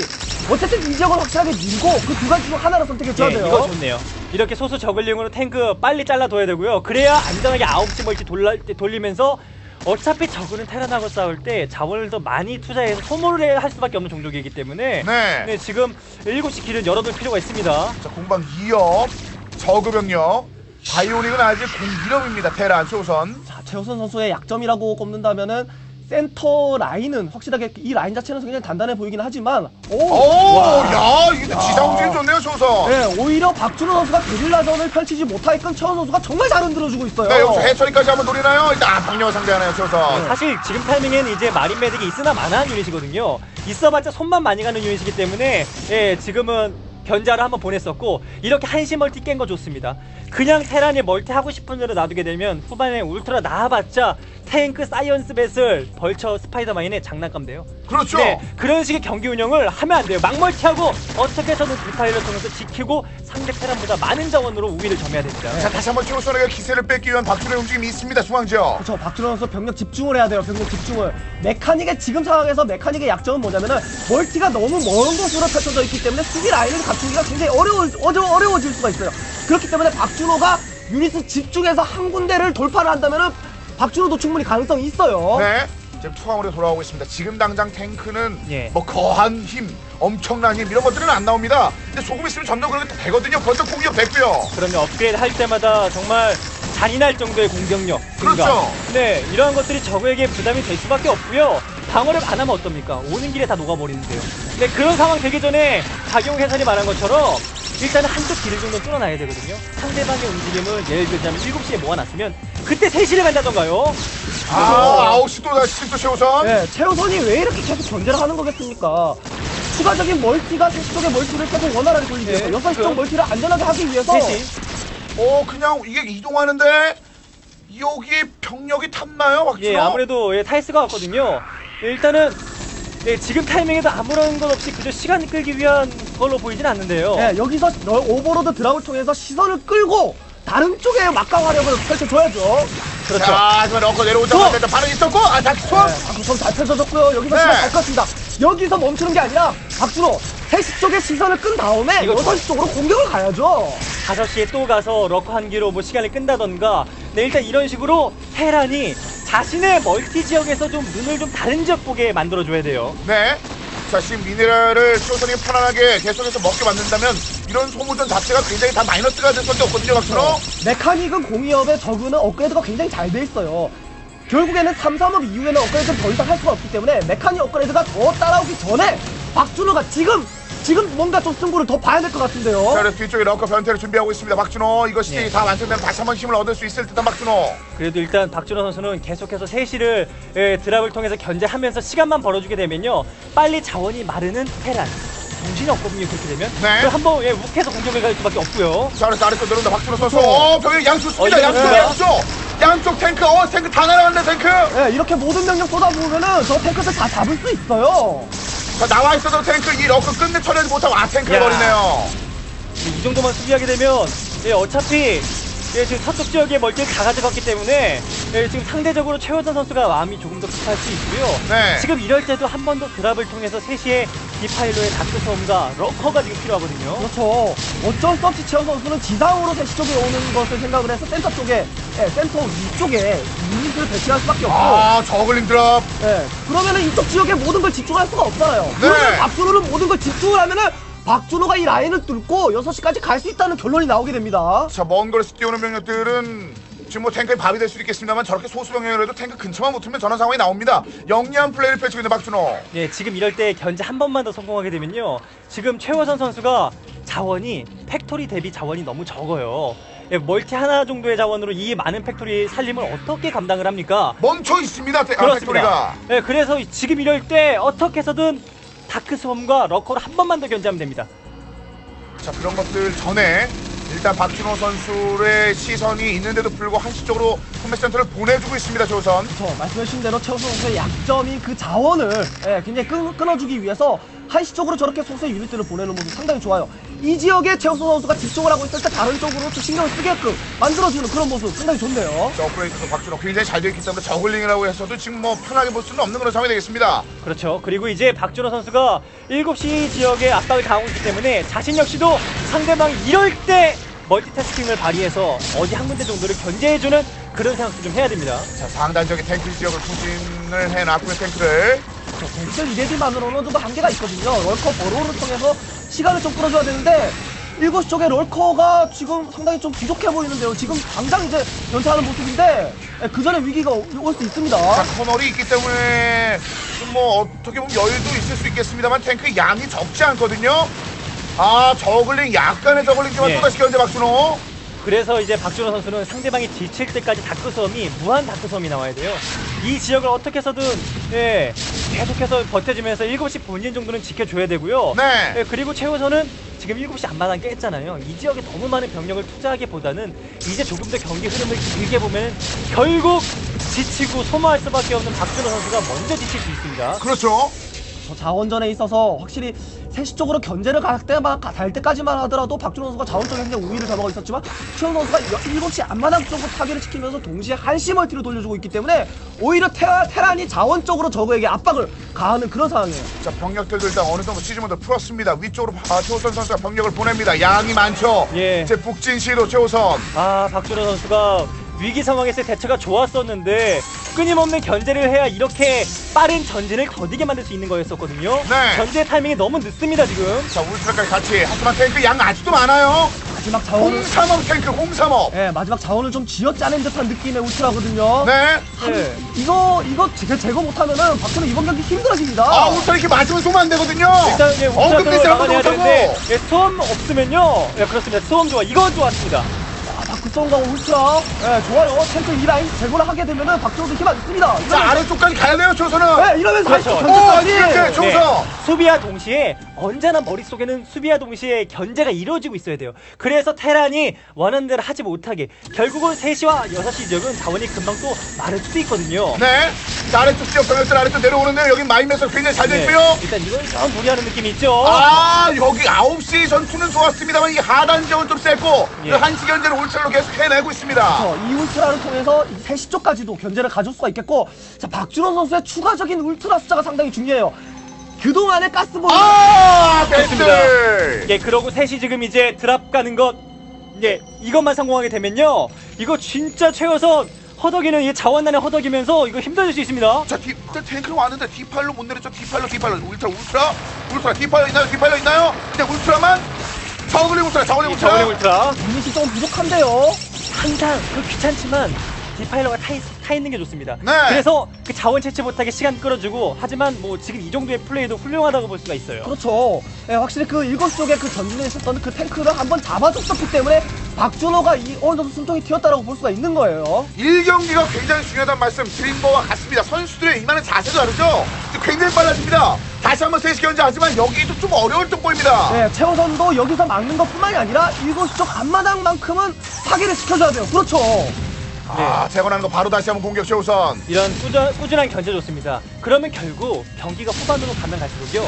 S3: 어쨌든 이 지역을 확실하게 밀고 그 두 가지 중 하나를 선택해줘야 돼요.
S2: 이거 좋네요. 이렇게 소수 저글링으로 탱크 빨리 잘라둬야 되고요. 그래야 안전하게 9시 멀티 돌리면서 어차피 저그는 테란하고 싸울 때 자원을 더 많이 투자해서 소모를 할 수밖에 없는 종족이기 때문에
S1: 네.
S2: 지금 7시 길은 열어둘 필요가 있습니다.
S1: 자, 공방 2업 저그 병력 바이오닉은 아직 0-1업입니다. 테란 최우선.
S3: 자, 최우선 선수의 약점이라고 꼽는다면은 센터 라인은 확실하게 이 라인 자체는 굉장히 단단해 보이긴 하지만
S1: 야, 이게 지상 움직임 좋네요, 조선.
S3: 네, 오히려 박준호 선수가 게릴라전을 펼치지 못하게끔 최원 선수가 정말 잘 흔들어주고 있어요.
S1: 네, 여기서 해처리까지 한번 노리나요? 일단 박영호 상대하나요, 조선.
S2: 사실 지금 타이밍에는 이제 마린 메딕이 있으나 마나한 유닛이거든요. 있어봤자 손만 많이 가는 유닛이기 때문에 지금은 견자를 한번 보냈었고 이렇게 한시 멀티 깬 거 좋습니다. 그냥 테란이 멀티 하고 싶은 대로 놔두게 되면 후반에 울트라 나와봤자 탱크, 사이언스 배슬, 벌처, 스파이더마인의 장난감 돼요.
S1: 그렇죠.
S2: 네, 그런 식의 경기 운영을 하면 안 돼요. 막멀티하고 어떻게 해서든 디파일러 통해서 지키고 상대 테란보다 많은 자원으로 우위를 점해야 됩니다.
S1: 자, 다시 한번 조선에게 기세를 뺏기 위한 박준호의 움직임이 있습니다, 중앙지역.
S3: 그렇죠. 박준호 선수 병력 집중을 해야 돼요. 병력 집중을. 메카닉의 지금 상황에서 메카닉의 약점은 뭐냐면은 멀티가 너무 먼 곳으로 펼쳐져 있기 때문에 수비 라인을 갖추기가 굉장히 어려워질 수가 있어요. 그렇기 때문에 박준호가 유닛을 집중해서 한 군데를 돌파를 한다면은 박준호도 충분히 가능성이 있어요.
S1: 네. 지금 투항으로 돌아오고 있습니다. 지금 당장 탱크는
S2: 예.
S1: 뭐 거한 힘, 엄청난 힘 이런 것들은 안 나옵니다. 근데 조금 있으면 점점 그렇게 되거든요. 벌써 공격 됐고요.
S2: 그러면 업그레이드 할 때마다 정말 잔인할 정도의 공격력 증가.
S1: 그렇죠.
S2: 네, 이러한 것들이 적에게 부담이 될 수밖에 없고요. 방어를 안 하면 어떻습니까? 오는 길에 다 녹아버리는데요. 네, 그런 상황 되기 전에 박용 해설이 말한 것처럼 일단은 한쪽 길을 정도 뚫어놔야 되거든요. 상대방의 움직임을 예를 들자면 7시에 모아놨으면 그때 3시를 간다던가요.
S1: 아, 9시 또 다시 또 최우선.
S3: 네, 최우선이 왜 이렇게 계속 견제를 하는 거겠습니까? 추가적인 멀티가 3시 쪽의 멀티를 계속 원활하게 돌리기 위해서 6시 쪽 멀티를 안전하게 하기 위해서
S2: 3시.
S1: 그냥 이게 이동하는데 여기 병력이 탔나요, 박준호?
S2: 예, 아무래도 타이스가 왔거든요. 일단은 지금 타이밍에도 아무런 것 없이 그저 시간을 끌기 위한 걸로 보이진 않는데요.
S3: 네, 여기서 오버로드 드랍을 통해서 시선을 끌고 다른 쪽에 막강화력을 펼쳐줘야죠.
S2: 그렇죠.
S1: 자, 하지만 럭커 내려오자마자 반응이 있었고, 다시 투!
S3: 박준호 잘 펼쳐졌고요. 여기서
S1: 네.
S3: 시간 잘 껐습니다. 여기서 멈추는 게 아니라 박준호 3시 쪽에 시선을 끈 다음에
S2: 이거
S3: 6시 쪽으로 공격을 가야죠.
S2: 5시에 또 가서 럭커 한 기로 뭐 시간을 끈다던가. 네, 일단 이런 식으로 테란이 자신의 멀티 지역에서 좀 눈을 좀 다른 지역 보게 만들어줘야 돼요.
S1: 네. 자, 지금 미네랄을 최우선이 편안하게 계속해서 먹게 만든다면 이런 소모전 자체가 굉장히 다 마이너스가 될 수밖에 없거든요, 박준호.
S3: 메카닉은 공이업의 저그는 업그레이드가 굉장히 잘 돼 있어요. 결국에는 3-3업 이후에는 업그레이드를 더 이상 할 수가 없기 때문에 메카닉 업그레이드가 더 따라오기 전에 박준호가 지금 뭔가 좀 승부를 더 봐야 될 것 같은데요.
S1: 자, 그래서 뒤쪽에 럭커 변태를 준비하고 있습니다, 박준호. 이것이
S2: 네.
S1: 다 완성되면 다시 한번 힘을 얻을 수 있을 듯한 박준호.
S2: 그래도 일단 박준호 선수는 계속해서 3시를 드랍을 통해서 견제하면서 시간만 벌어주게 되면요, 빨리 자원이 마르는 테란 정신이 없거든요. 그렇게 되면
S1: 네.
S2: 한번 욱해서 공격을 갈 수밖에 없고요.
S1: 자, 그래서 아래쪽 내려온다, 박준호 선수.
S3: 그렇죠.
S1: 병이 양쪽 씁니다,
S2: 이거
S1: 양쪽 탱크, 탱크 다 날아간다, 탱크.
S3: 네, 이렇게 모든 명령 쏟아부으면은 저 탱크들 다 잡을 수 있어요.
S1: 자, 나와 있어도 탱크 이 럭커 끝내 처리하지 못하고 탱크를
S2: 야.
S1: 버리네요.
S2: 이 정도만 수비하게 되면 어차피 지금 서쪽 지역에 멀티를 다 가져갔기 때문에 지금 상대적으로 최호선 선수가 마음이 조금 더 급할 수 있고요.
S1: 네.
S2: 지금 이럴 때도 한 번 더 드랍을 통해서 3시에 디파일러의 다크솜과 러커가 지금 필요하거든요.
S3: 그렇죠. 어쩔 수 없이 최원 선수는 지상으로 3시 쪽에 오는 것을 생각을 해서 센터 쪽에, 센터 위쪽에 유닛을 배치할 수밖에 없고,
S1: 저글링 드랍.
S3: 그러면은 이쪽 지역에 모든 걸 집중할 수가 없잖아요. 그러면 박준호는 모든 걸 집중을 하면은 박준호가 이 라인을 뚫고 6시까지 갈 수 있다는 결론이 나오게 됩니다.
S1: 자, 먼 거리에서 뛰어오는 병력들은 지금 뭐 탱크의 밥이 될 수도 있겠습니다만 저렇게 소수 병력이라도 탱크 근처만 붙으면 전원 상황이 나옵니다. 영리한 플레이를 펼치고 있는 박준호.
S2: 네, 지금 이럴 때 견제 한 번만 더 성공하게 되면요, 지금 최호선 선수가 자원이 팩토리 대비 자원이 너무 적어요. 멀티 하나 정도의 자원으로 이 많은 팩토리 살림을 어떻게 감당을 합니까?
S1: 멈춰 있습니다,
S2: 그렇습니다.
S1: 팩토리가.
S2: 네, 그래서 지금 이럴 때 어떻게 해서든 다크스홈과 러커를 한 번만 더 견제하면 됩니다.
S1: 자, 그런 것들 전에 일단 박준호 선수의 시선이 있는데도 불구하고 한시적으로 홈매센터를 보내주고 있습니다, 조선.
S3: 그렇죠. 말씀해주신 대로 최우선 선수의 약점인 그 자원을 굉장히 끊어주기 위해서 한시 쪽으로 저렇게 소수의 유닛들을 보내는 모습 상당히 좋아요. 이 지역에 최우선 선수가 집중을 하고 있을 때 다른 쪽으로 좀 신경을 쓰게끔 만들어주는 그런 모습 상당히 좋네요.
S1: 자, 오퍼레이터도 박준호 굉장히 잘 되어 있기 때문에 저글링이라고 해서도 지금 뭐 편하게 볼 수는 없는 그런 상황이 되겠습니다.
S2: 그렇죠. 그리고 이제 박준호 선수가 7시 지역에 압박을 당하고 있기 때문에 자신 역시도 상대방이 이럴 때 멀티태스킹을 발휘해서 어디 한 군데 정도를 견제해주는 그런 생각도 좀 해야 됩니다.
S1: 자, 상단적인 탱크 지역을 포진을 해놨고요, 탱크를.
S3: 벤틀 이레디만으로는 좀 한계가 있거든요. 럴커 버로우를 통해서 시간을 좀 끌어줘야 되는데 7시 쪽에 럴커가 지금 상당히 좀 부족해 보이는데요. 지금 당장 이제 연타하는 모습인데 그 전에 위기가 올 수 있습니다.
S1: 자, 코너리 있기 때문에 뭐 어떻게 보면 여유도 있을 수 있겠습니다만 탱크 양이 적지 않거든요. 아, 저글링 약간의 저글링지만
S2: 예.
S1: 또다시 견제 박준호.
S2: 그래서 이제 박준호 선수는 상대방이 지칠 때까지 다크섬이 무한 다크섬이 나와야 돼요. 이 지역을 어떻게 해서든 예, 계속해서 버텨주면서 7시 본진 정도는 지켜줘야 되고요.
S1: 네.
S2: 예, 그리고 최우선은 지금 7시 앞마당 깼잖아요. 이 지역에 너무 많은 병력을 투자하기보다는 이제 조금 더 경기 흐름을 길게 보면 결국 지치고 소모할 수밖에 없는 박준호 선수가 먼저 지칠 수 있습니다.
S1: 그렇죠.
S3: 저 자원전에 있어서 확실히 3시 쪽으로 견제를 갈 때까지만 하더라도 박준호 선수가 자원 쪽에 굉장히 우위를 잡아가고 있었지만 최원 선수가 7시 앞마당 쪽으로 타겟을 시키면서 동시에 한시 멀티를 돌려주고 있기 때문에 오히려 테란이 자원 쪽으로 저그에게 압박을 가하는 그런 상황이에요.
S1: 자, 병력들도 일단 어느 정도 시즌모드 풀었습니다. 위쪽으로 최우선 선수가 병력을 보냅니다. 양이 많죠.
S2: 예.
S1: 이제 북진시로 최우선.
S2: 아, 박준호 선수가 위기 상황에서 대처가 좋았었는데 끊임없는 견제를 해야 이렇게 빠른 전진을 더디게 만들 수 있는 거였었거든요.
S1: 네.
S2: 견제 타이밍이 너무 늦습니다 지금.
S1: 자, 울트라까지 같이. 하지만 탱크 양 아직도 많아요.
S3: 마지막 자원을
S1: 035 탱크 035.
S3: 예, 마지막 자원을 좀 쥐어짜낸 듯한 느낌의 울트라거든요.
S1: 네.
S2: 네.
S3: 이거 제거 못하면은 박준호 이번 경기 힘들어집니다.
S1: 아, 울트라 이렇게 맞으면 쏘면 안 되거든요.
S2: 일단 예,
S1: 언급
S2: 우차도로
S1: 미스 한번
S2: 막아내야
S1: 못하고.
S2: 되는데 예, 스톰 없으면요. 예, 그렇습니다. 스톰 좋아. 이건 좋았습니다.
S3: 박구성과 울트라, 예, 좋아요. 탱크 2라인 제거를 하게 되면은 박준호도 힘 안 있습니다.
S1: 자, 아래쪽까지 가야 돼요, 최우선은.
S3: 네, 이러면서
S2: 그렇죠.
S3: 한쪽
S1: 오,
S3: 견제까지.
S1: 이렇게 최우선.
S2: 수비와 동시에 언제나 머릿속에는 수비와 동시에 견제가 이루어지고 있어야 돼요. 그래서 테란이 원하는 대로 하지 못하게 결국은 3시와 6시 지역은 자원이 금방 또 마를 수도 있거든요.
S1: 네. 자, 아래쪽 지역 병력들 아래쪽 내려오는데 여기 마인메서 굉장히 잘
S2: 네.
S1: 됐고요.
S2: 일단 이건 좀 무리하는 느낌이 있죠.
S1: 아, 여기 9시 전투는 좋았습니다만 이 하단 지역은 좀 셌고
S2: 예.
S1: 그 한시 견제를 울트라로 계속 해내고 있습니다.
S3: 이 울트라를 통해서 이 3시 쪽까지도 견제를 가져올 수가 있겠고, 자, 박준호 선수의 추가적인 울트라 숫자가 상당히 중요해요. 그동안의 가스볼.
S1: 아,
S2: 좋습니다.
S1: 배틀.
S2: 예, 그러고 3시 지금 이제 드랍 가는 것, 예, 이것만 성공하게 되면요, 이거 진짜 최우선 허덕이는 이 자원난에 허덕이면서 이거 힘들어질 수 있습니다.
S1: 자, 탱크는 왔는데 D8로 못 내렸죠. D8로 울트라 D8로 있나요? D8로 있나요? 그냥 울트라만 저글링 울트라.
S2: 저번에 울트라
S3: 유닛이 좀 부족한데요.
S2: 항상 그 귀찮지만 디파일러가 타 있는 게 좋습니다.
S1: 네.
S2: 그래서 그 자원 채취 못하게 시간 끌어주고, 하지만 뭐 지금 이 정도의 플레이도 훌륭하다고 볼 수가 있어요.
S3: 그렇죠. 예, 확실히 그 7쪽에 그 전진에 있었던 그 탱크를 한번 잡아줬었기 때문에 박준호가 어느 정도 숨통이 튀었다라고 볼 수가 있는 거예요.
S1: 1경기가 굉장히 중요하다는 말씀 드린 거와 같습니다. 선수들의 임하는 자세도 다르죠. 굉장히 빨라집니다. 다시 한번 3시 견제하지만 여기도 좀 어려울 듯 보입니다.
S3: 네, 최우선도 여기서 막는 것뿐만이 아니라 7시 쪽 앞마당만큼은 파괴를 시켜줘야 돼요. 그렇죠.
S1: 아, 재건하는 거 바로 다시 한번 공격 최우선.
S2: 이런 꾸준한 견제 좋습니다. 그러면 결국 경기가 후반으로 가면 갈수록요,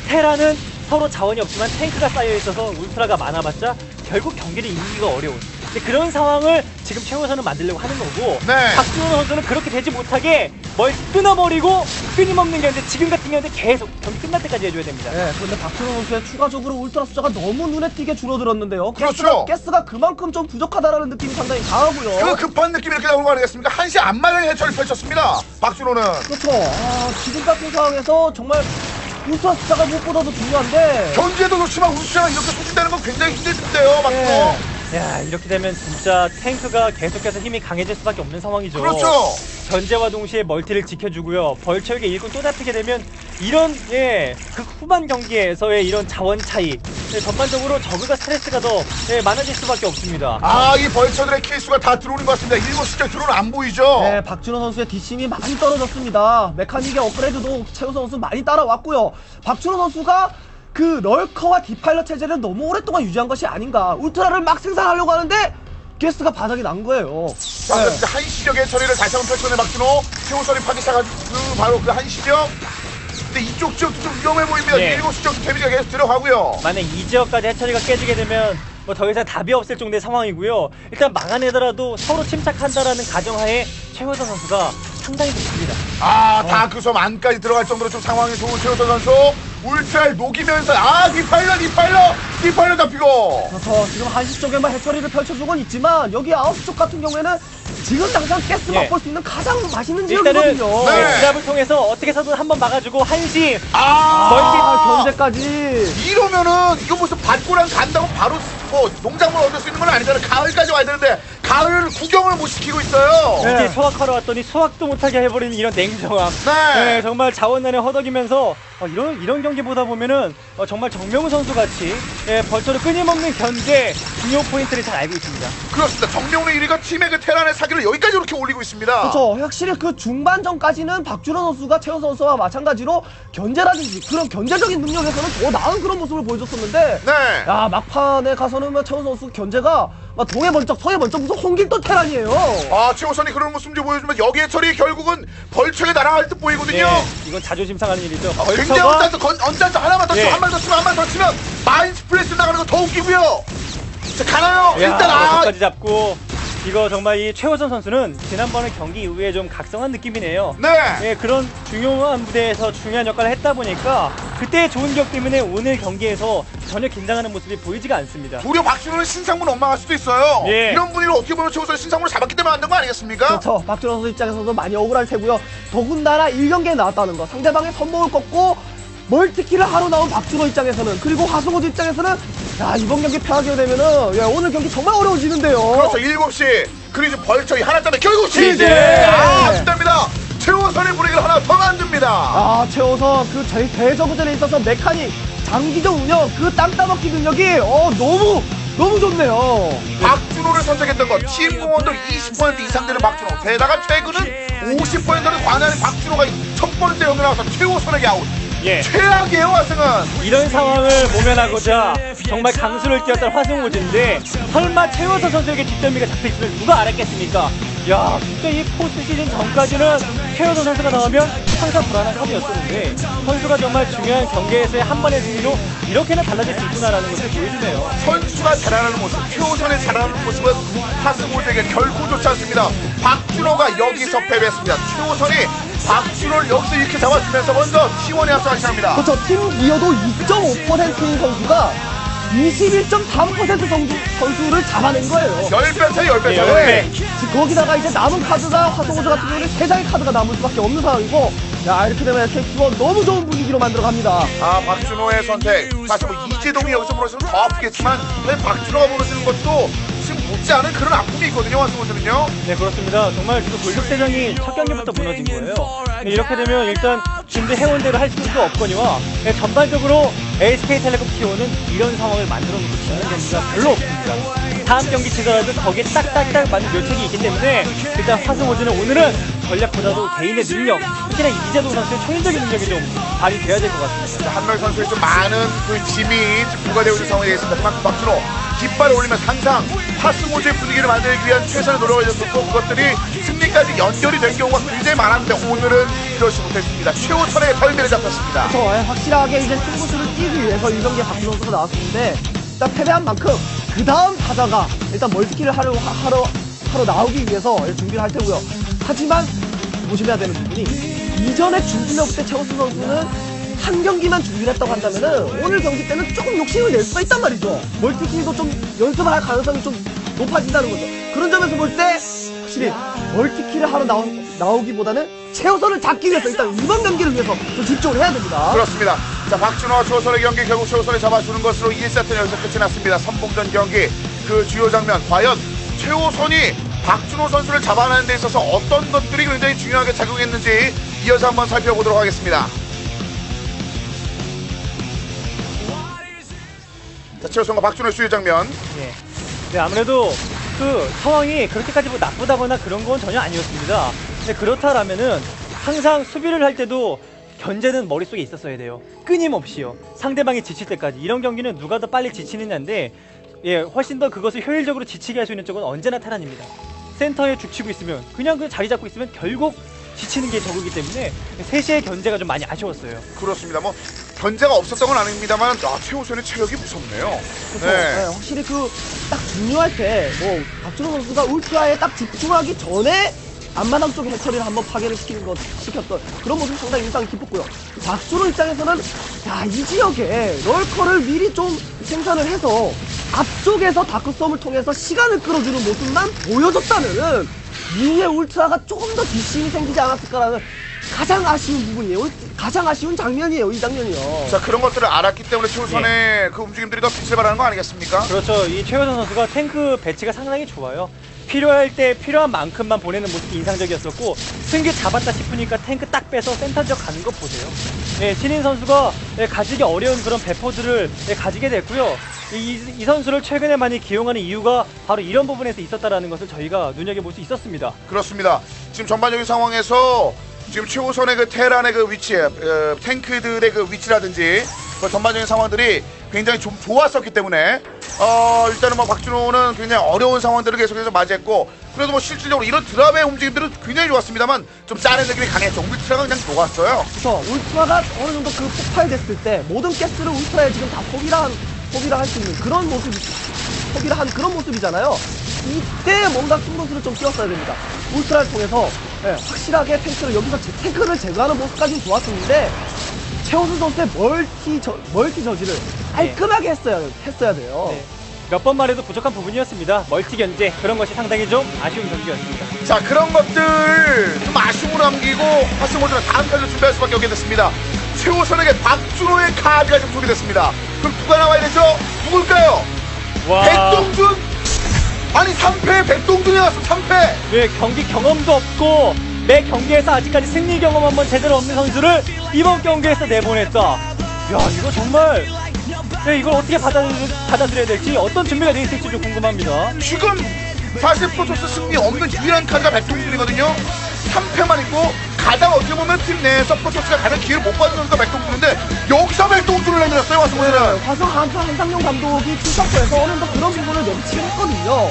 S2: 테라는 서로 자원이 없지만 탱크가 쌓여있어서 울트라가 많아봤자 결국 경기를 이기기가 어려운, 근데 그런 상황을 지금 최우선은 만들려고 하는 거고,
S1: 네.
S2: 박준호 선수는 그렇게 되지 못하게 뭘 끊어버리고 끊임없는 견제, 지금 같은 견제 계속 경기 끝날 때까지 해줘야 됩니다.
S3: 네, 그런데 박준호 선수의 추가적으로 울트라 숫자가 너무 눈에 띄게 줄어들었는데요.
S1: 그렇죠.
S3: 가스가 그만큼 좀 부족하다라는 느낌이 상당히 강하고요.
S1: 그 급한 느낌이 이렇게 나오는 거 아니겠습니까? 한시 앞마당에 해처를 펼쳤습니다. 박준호는.
S3: 그렇죠. 지금 같은 상황에서 정말 울트라 숫자가 무엇보다도 중요한데.
S1: 견제도 좋지만 울트라가 이렇게 소진되는 건 굉장히 힘들 텐데요, 박준호.
S3: 네.
S2: 야, 이렇게 되면 진짜 탱크가 계속해서 힘이 강해질 수밖에 없는 상황이죠.
S1: 그렇죠.
S2: 견제와 동시에 멀티를 지켜주고요. 벌처에게 일꾼 또 잡히게 되면 이런, 예, 그 후반 경기에서의 이런 자원 차이, 예, 전반적으로 저그가 스트레스가 더 많아질 수밖에 없습니다.
S1: 아, 이 벌처들의 킬수가 다 들어오는 것 같습니다. 7시째 들어오는 안 보이죠?
S3: 네, 박준호 선수의 뒷심이 많이 떨어졌습니다. 메카닉의 업그레이드도 최우선 선수 많이 따라왔고요. 박준호 선수가 그 럴커와 디파일러 체제를 너무 오랫동안 유지한 것이 아닌가. 울트라를 막 생산하려고 하는데 게스트가 바닥이 난 거예요.
S1: 자, 한시적의 처리를 다시 한번 펼쳐내 박준호. 최우선이 파기차가지고 바로 그 한시적. 근데 이쪽 지역도 좀 위험해 보입니다.
S2: 네.
S1: 7시 지역도 데미지가 계속 들어가고요.
S2: 만약 이 지역까지 해처리가 깨지게 되면 뭐 더 이상 답이 없을 정도의 상황이고요. 일단 막아내더라도 서로 침착한다라는 가정하에 최우선 선수가 상당히 좋습니다.
S1: 아, 다 그 섬 안까지 들어갈 정도로 좀 상황이 좋은 최우선 선수. 울트라를 녹이면서, 디파일러 잡히고.
S3: 그래서 지금 한시 쪽에만 해처리를 펼쳐주곤 있지만 여기 9시 쪽 같은 경우에는 지금 당장 가스
S2: 예.
S3: 맛볼 수 있는 가장 맛있는
S2: 일단은
S3: 지역이거든요.
S1: 네.
S2: 드랍을 통해서 어떻게 해서든 한번 막아주고 한시
S3: 견제까지.
S1: 이러면은 이거 무슨 밭고랑 간다고 바로 뭐 농작물 얻을 수 있는 건 아니잖아요. 가을까지 와야 되는데 가을 구경을 못 시키고 있어요.
S3: 네.
S2: 이제 수확하러 왔더니 수확도 못하게 해버리는 이런 냉정함.
S1: 네.
S2: 정말 자원난에 허덕이면서 이런 경기 보다 보면은 정말 정명훈 선수 같이 벌처를 끊임없는 견제 중요 포인트를 잘 알고 있습니다.
S1: 그렇습니다. 정명훈의 1위가 팀의 그 테란의 사기를 여기까지 이렇게 올리고 있습니다.
S3: 그렇죠. 확실히 그 중반전까지는 박준호 선수가 최우 선수와 마찬가지로 견제라든지 그런 견제적인 능력에서는 더 나은 그런 모습을 보여줬었는데
S1: 네.
S3: 야 막판에 가서는 뭐 최우 선수 견제가 막 동해 번쩍 서해 번쩍 무슨 홍길동 테란이에요.
S1: 아, 최호선이 그런 모습 좀 보여주면 여기에 처리 결국은 벌처에 날아갈 듯 보이거든요.
S2: 이건 자존심 상하는 일이죠.
S1: 굉장히 언짢죠. 하나만 더 치면
S2: 예.
S1: 한 발 더 치면 한 발 더 치면 마인스 플레이스 나가는 거 더 웃기고요. 자, 가나요? 일단
S2: 까지 잡고 이거 정말 이 최호선 선수는 지난번에 경기 이후에 좀 각성한 느낌이네요.
S1: 네.
S2: 그런 중요한 무대에서 중요한 역할을 했다 보니까 그때의 좋은 기억 때문에 오늘 경기에서 전혀 긴장하는 모습이 보이지가 않습니다.
S1: 도리어 박준호는 신상문 엉망할 수도 있어요.
S2: 예.
S1: 이런 분위기를 어떻게 보면 최호선이 신상문을 잡았기 때문에 만든 거 아니겠습니까?
S3: 그렇죠. 박준호 선수 입장에서도 많이 억울할 테고요. 더군다나 1경기에 나왔다는 거. 상대방의 선봉을 꺾고 멀티키를 하러 나온 박준호 입장에서는 그리고 화승호주 입장에서는 야 이번 경기 패하게 되면은 야, 오늘 경기 정말 어려워지는데요.
S1: 그렇죠. 7시 그리고 벌처이 하나 때문에 결국 시즌.
S3: 시즌!
S1: 아쉽답니다. 최호선의 분위기를 하나 더 만듭니다.
S3: 아 최호선 그 대저구전에 있어서 메카닉 장기적 운영 그 땅 따먹기 능력이 너무 좋네요.
S1: 박준호를 선택했던 것 팀 공헌도 20% 이상 되는 박준호. 게다가 최근은 50%를 관여하는 박준호가 첫 번째 연결 나와서 최호선에게 아웃.
S2: 예.
S1: 최악이에요, 화승은.
S2: 이런 상황을 모면하고자 정말 강수를 띄웠던 화승호즈인데 설마 최호선 선수에게 뒷덜미가 잡혀있으면 누가 알았겠습니까? 야 진짜 이 포스트 시즌 전까지는 최호선 선수가 나오면 항상 불안한 카드였었는데 선수가 정말 중요한 경기에서의 한 번의 승리로 이렇게나 달라질 수 있구나라는 것을 보여주네요.
S1: 선수가 잘하는 모습, 최호선의 잘하는 모습은 화승호에게 결코 좋지 않습니다. 박준호가 여기서 패배했습니다. 최호선이 박준호를 여기서 이렇게 잡아주면서 먼저 T1에 앞서가기 시작합니다.
S3: 그렇죠. 팀 기여도 2.5%인 선수가 21.3% 선수를 잡아낸 거예요.
S1: 10배 차이, 10배 차이.
S2: 네,
S3: 거기다가 이제 남은 카드가 화성호주 같은 경우는 3장의 카드가 남을 수밖에 없는 상황이고 야 이렇게 되면 KT1 너무 좋은 분위기로 만들어갑니다.
S1: 아, 박준호의 선택. 사실 뭐 이재동이 여기서 무너지면 더 아프겠지만 왜 박준호가 무너지는 것도 지금 묻지 않은 그런 아픔이 있거든요, 화승호들은요.
S2: 네 그렇습니다. 정말 지금 골격대장이 첫 경기부터 무너진 거예요. 이렇게 되면 일단 준비해온 대로 할 수도 없거니와 전반적으로 SK텔레콤 T1은 이런 상황을 만들어 놓고 지는 경기가 별로 없습니다. 다음 경기 치더라도 거기에 딱딱딱 맞는 묘책이 있기 때문에 일단 화승호즈는 오늘은 전략보다도 개인의 능력, 특히나 이재동 선수의 초인적인 능력이 좀 발휘돼야 될 것 같습니다.
S1: 한명 선수의 좀 많은 그 짐이 지금 부과되고 있는 상황이 되겠습니다. 그만큼 박준호 깃발을 올리면서 항상 화승호즈의 분위기를 만들기 위한 최선의 노력을 해줬고 그것들이 승리까지 연결이 된 경우가 굉장히 많았는데 오늘은 그렇지 못했습니다. 최호선의 덜미를 잡혔습니다.
S3: 그렇죠. 확실하게 이제 승부수를 띄기 위해서 이 경기에 박준호 선수가 나왔었는데 일단 패배한 만큼 그 다음 타자가 일단 멀티키를 하러 나오기 위해서 준비를 할 테고요. 하지만 조심해야 되는 부분이 이전에 준비력 때 최호선 선수는 한 경기만 준비를 했다고 한다면은 오늘 경기 때는 조금 욕심을 낼 수가 있단 말이죠. 멀티키도 좀 연습을 할 가능성이 좀 높아진다는 거죠. 그런 점에서 볼 때 확실히 멀티키를 하러 나오기보다는 최호선을 잡기 위해서 일단 이번 경기를 위해서 좀 집중을 해야 됩니다.
S1: 그렇습니다. 자, 박준호와 최호선의 경기 결국 최호선을 잡아주는 것으로 1세트는 여기서 끝이 났습니다. 선봉전 경기 그 주요 장면 과연 최호선이 박준호 선수를 잡아내는 데 있어서 어떤 것들이 굉장히 중요하게 작용했는지 이어서 한번 살펴보도록 하겠습니다. 자, 최호선과 박준호의 수요 장면.
S2: 네, 아무래도 그 상황이 그렇게까지 뭐 나쁘다거나 그런 건 전혀 아니었습니다. 근데 그렇다라면은 항상 수비를 할 때도 견제는 머릿속에 있었어야 돼요. 끊임없이요. 상대방이 지칠 때까지. 이런 경기는 누가 더 빨리 지치느냐인데 훨씬 더 그것을 효율적으로 지치게 할 수 있는 쪽은 언제나 테란입니다. 센터에 죽치고 있으면 그냥 그 자리 잡고 있으면 결국 지치는 게 적이기 때문에 3시의 견제가 좀 많이 아쉬웠어요.
S1: 그렇습니다. 뭐 견제가 없었던 건 아닙니다만 최호선의 체력이 무섭네요.
S3: 그렇죠. 네, 확실히 그 딱 중요할 때 뭐 박준호 선수가 울트라에 딱 집중하기 전에 앞마당 쪽에 해처리를 한번 파괴를 시켰던 그런 모습이 상당히 인상이 깊었고요. 박준호 입장에서는 야, 이 지역에 럴커를 미리 좀 생산을 해서 앞쪽에서 다크섬을 통해서 시간을 끌어주는 모습만 보여줬다면은 이후에 울트라가 조금 더 뒷심이 생기지 않았을까라는 가장 아쉬운 부분이에요. 가장 아쉬운 장면이에요. 이 장면이요.
S1: 자, 그런 것들을 알았기 때문에 최우선의 그 움직임들이 더 빛을 발하는 거 아니겠습니까?
S2: 그렇죠. 이 최우선 선수가 탱크 배치가 상당히 좋아요. 필요할 때 필요한 만큼만 보내는 모습이 인상적이었었고 승기 잡았다 싶으니까 탱크 딱 빼서 센터 지역 가는 거 보세요. 예, 신인 선수가 가지기 어려운 그런 배포들을 가지게 됐고요. 이 선수를 최근에 많이 기용하는 이유가 바로 이런 부분에서 있었다라는 것을 저희가 눈여겨볼 수 있었습니다.
S1: 그렇습니다. 지금 전반적인 상황에서 지금 최우선의 그 테란의 그 위치, 탱크들의 그 위치라든지 그 전반적인 상황들이 굉장히 좀 좋았었기 때문에 일단은 뭐 박준호는 굉장히 어려운 상황들을 계속해서 맞이했고 그래도 뭐 실질적으로 이런 드랍의 움직임들은 굉장히 좋았습니다만 좀 짜는 느낌이 강했죠. 울트라가 그냥 녹았어요.
S3: 그래서 울트라가 어느 정도 그 폭발됐을 때 모든 가스를 울트라에 지금 다 소비를 할 수 있는 그런 모습, 소비를 한 그런 모습이잖아요. 이때 뭔가 승부수를 좀 띄웠어야 됩니다. 울트라를 통해서 확실하게 탱크를 제거하는 모습까지는 좋았었는데 최우선 선수의 멀티 저지를 깔끔하게 했어야 돼요.
S2: 네. 몇 번 말해도 부족한 부분이었습니다. 멀티 견제 그런 것이 상당히 좀 아쉬운 경기였습니다.
S1: 자, 그런 것들 좀 아쉬움으로 남기고 화승호주는 다음 카드를 준비할 수밖에 없게 됐습니다. 최우선에게 박준호의 카드가 좀 소개됐습니다. 그럼 누가 나와야 되죠? 누굴까요?
S2: 와.
S1: 백동준! 아니 3패 백동준이 나왔어. 3패!
S2: 네, 경기 경험도 없고 매 경기에서 아직까지 승리 경험 한번 제대로 없는 선수를 이번 경기에서 내보냈다. 야, 이거 정말 이걸 어떻게 받아들여야 될지 어떤 준비가 되어 있을지 좀 궁금합니다.
S1: 지금 사실 프로토스 승리 없는 유일한 카드가 백동준이거든요. 3패만 있고 가장 어떻게 보면 팀 내에서 프로토스가 가장 기회를 못 받는 선수가 백동준인데 여기서 백동준을 내밀었어요. 화승호는.
S3: 화성 한상용 감독이 출석부에서 어느 정도 그런 부분을 내비치긴 했거든요.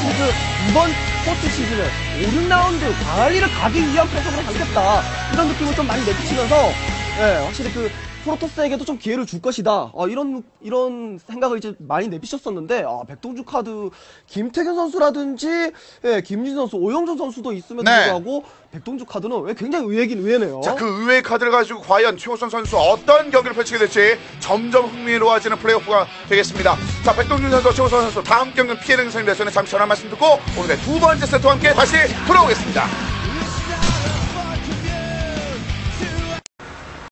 S3: 그리고 이번 스포츠 시즌은 5, 6라운드 관리를 가기 위한 패턴으로 가겠다. 이런 느낌을 좀 많이 내비치면서 확실히 그 프로토스에게도 좀 기회를 줄 것이다. 이런 생각을 이제 많이 내비쳤었는데, 백동준 카드, 김태균 선수라든지, 김진 선수, 오영준 선수도 있음에도 불구하고, 백동준 카드는 굉장히 의외긴 의외네요.
S1: 자, 그 의외의 카드를 가지고 과연 최우선 선수 어떤 경기를 펼치게 될지 점점 흥미로워지는 플레이오프가 되겠습니다. 자, 백동준 선수, 최우선 선수, 다음 경기는 피해를 승리해서는 잠시 전화 말씀 듣고, 오늘의 두 번째 세트와 함께 다시 돌아오겠습니다.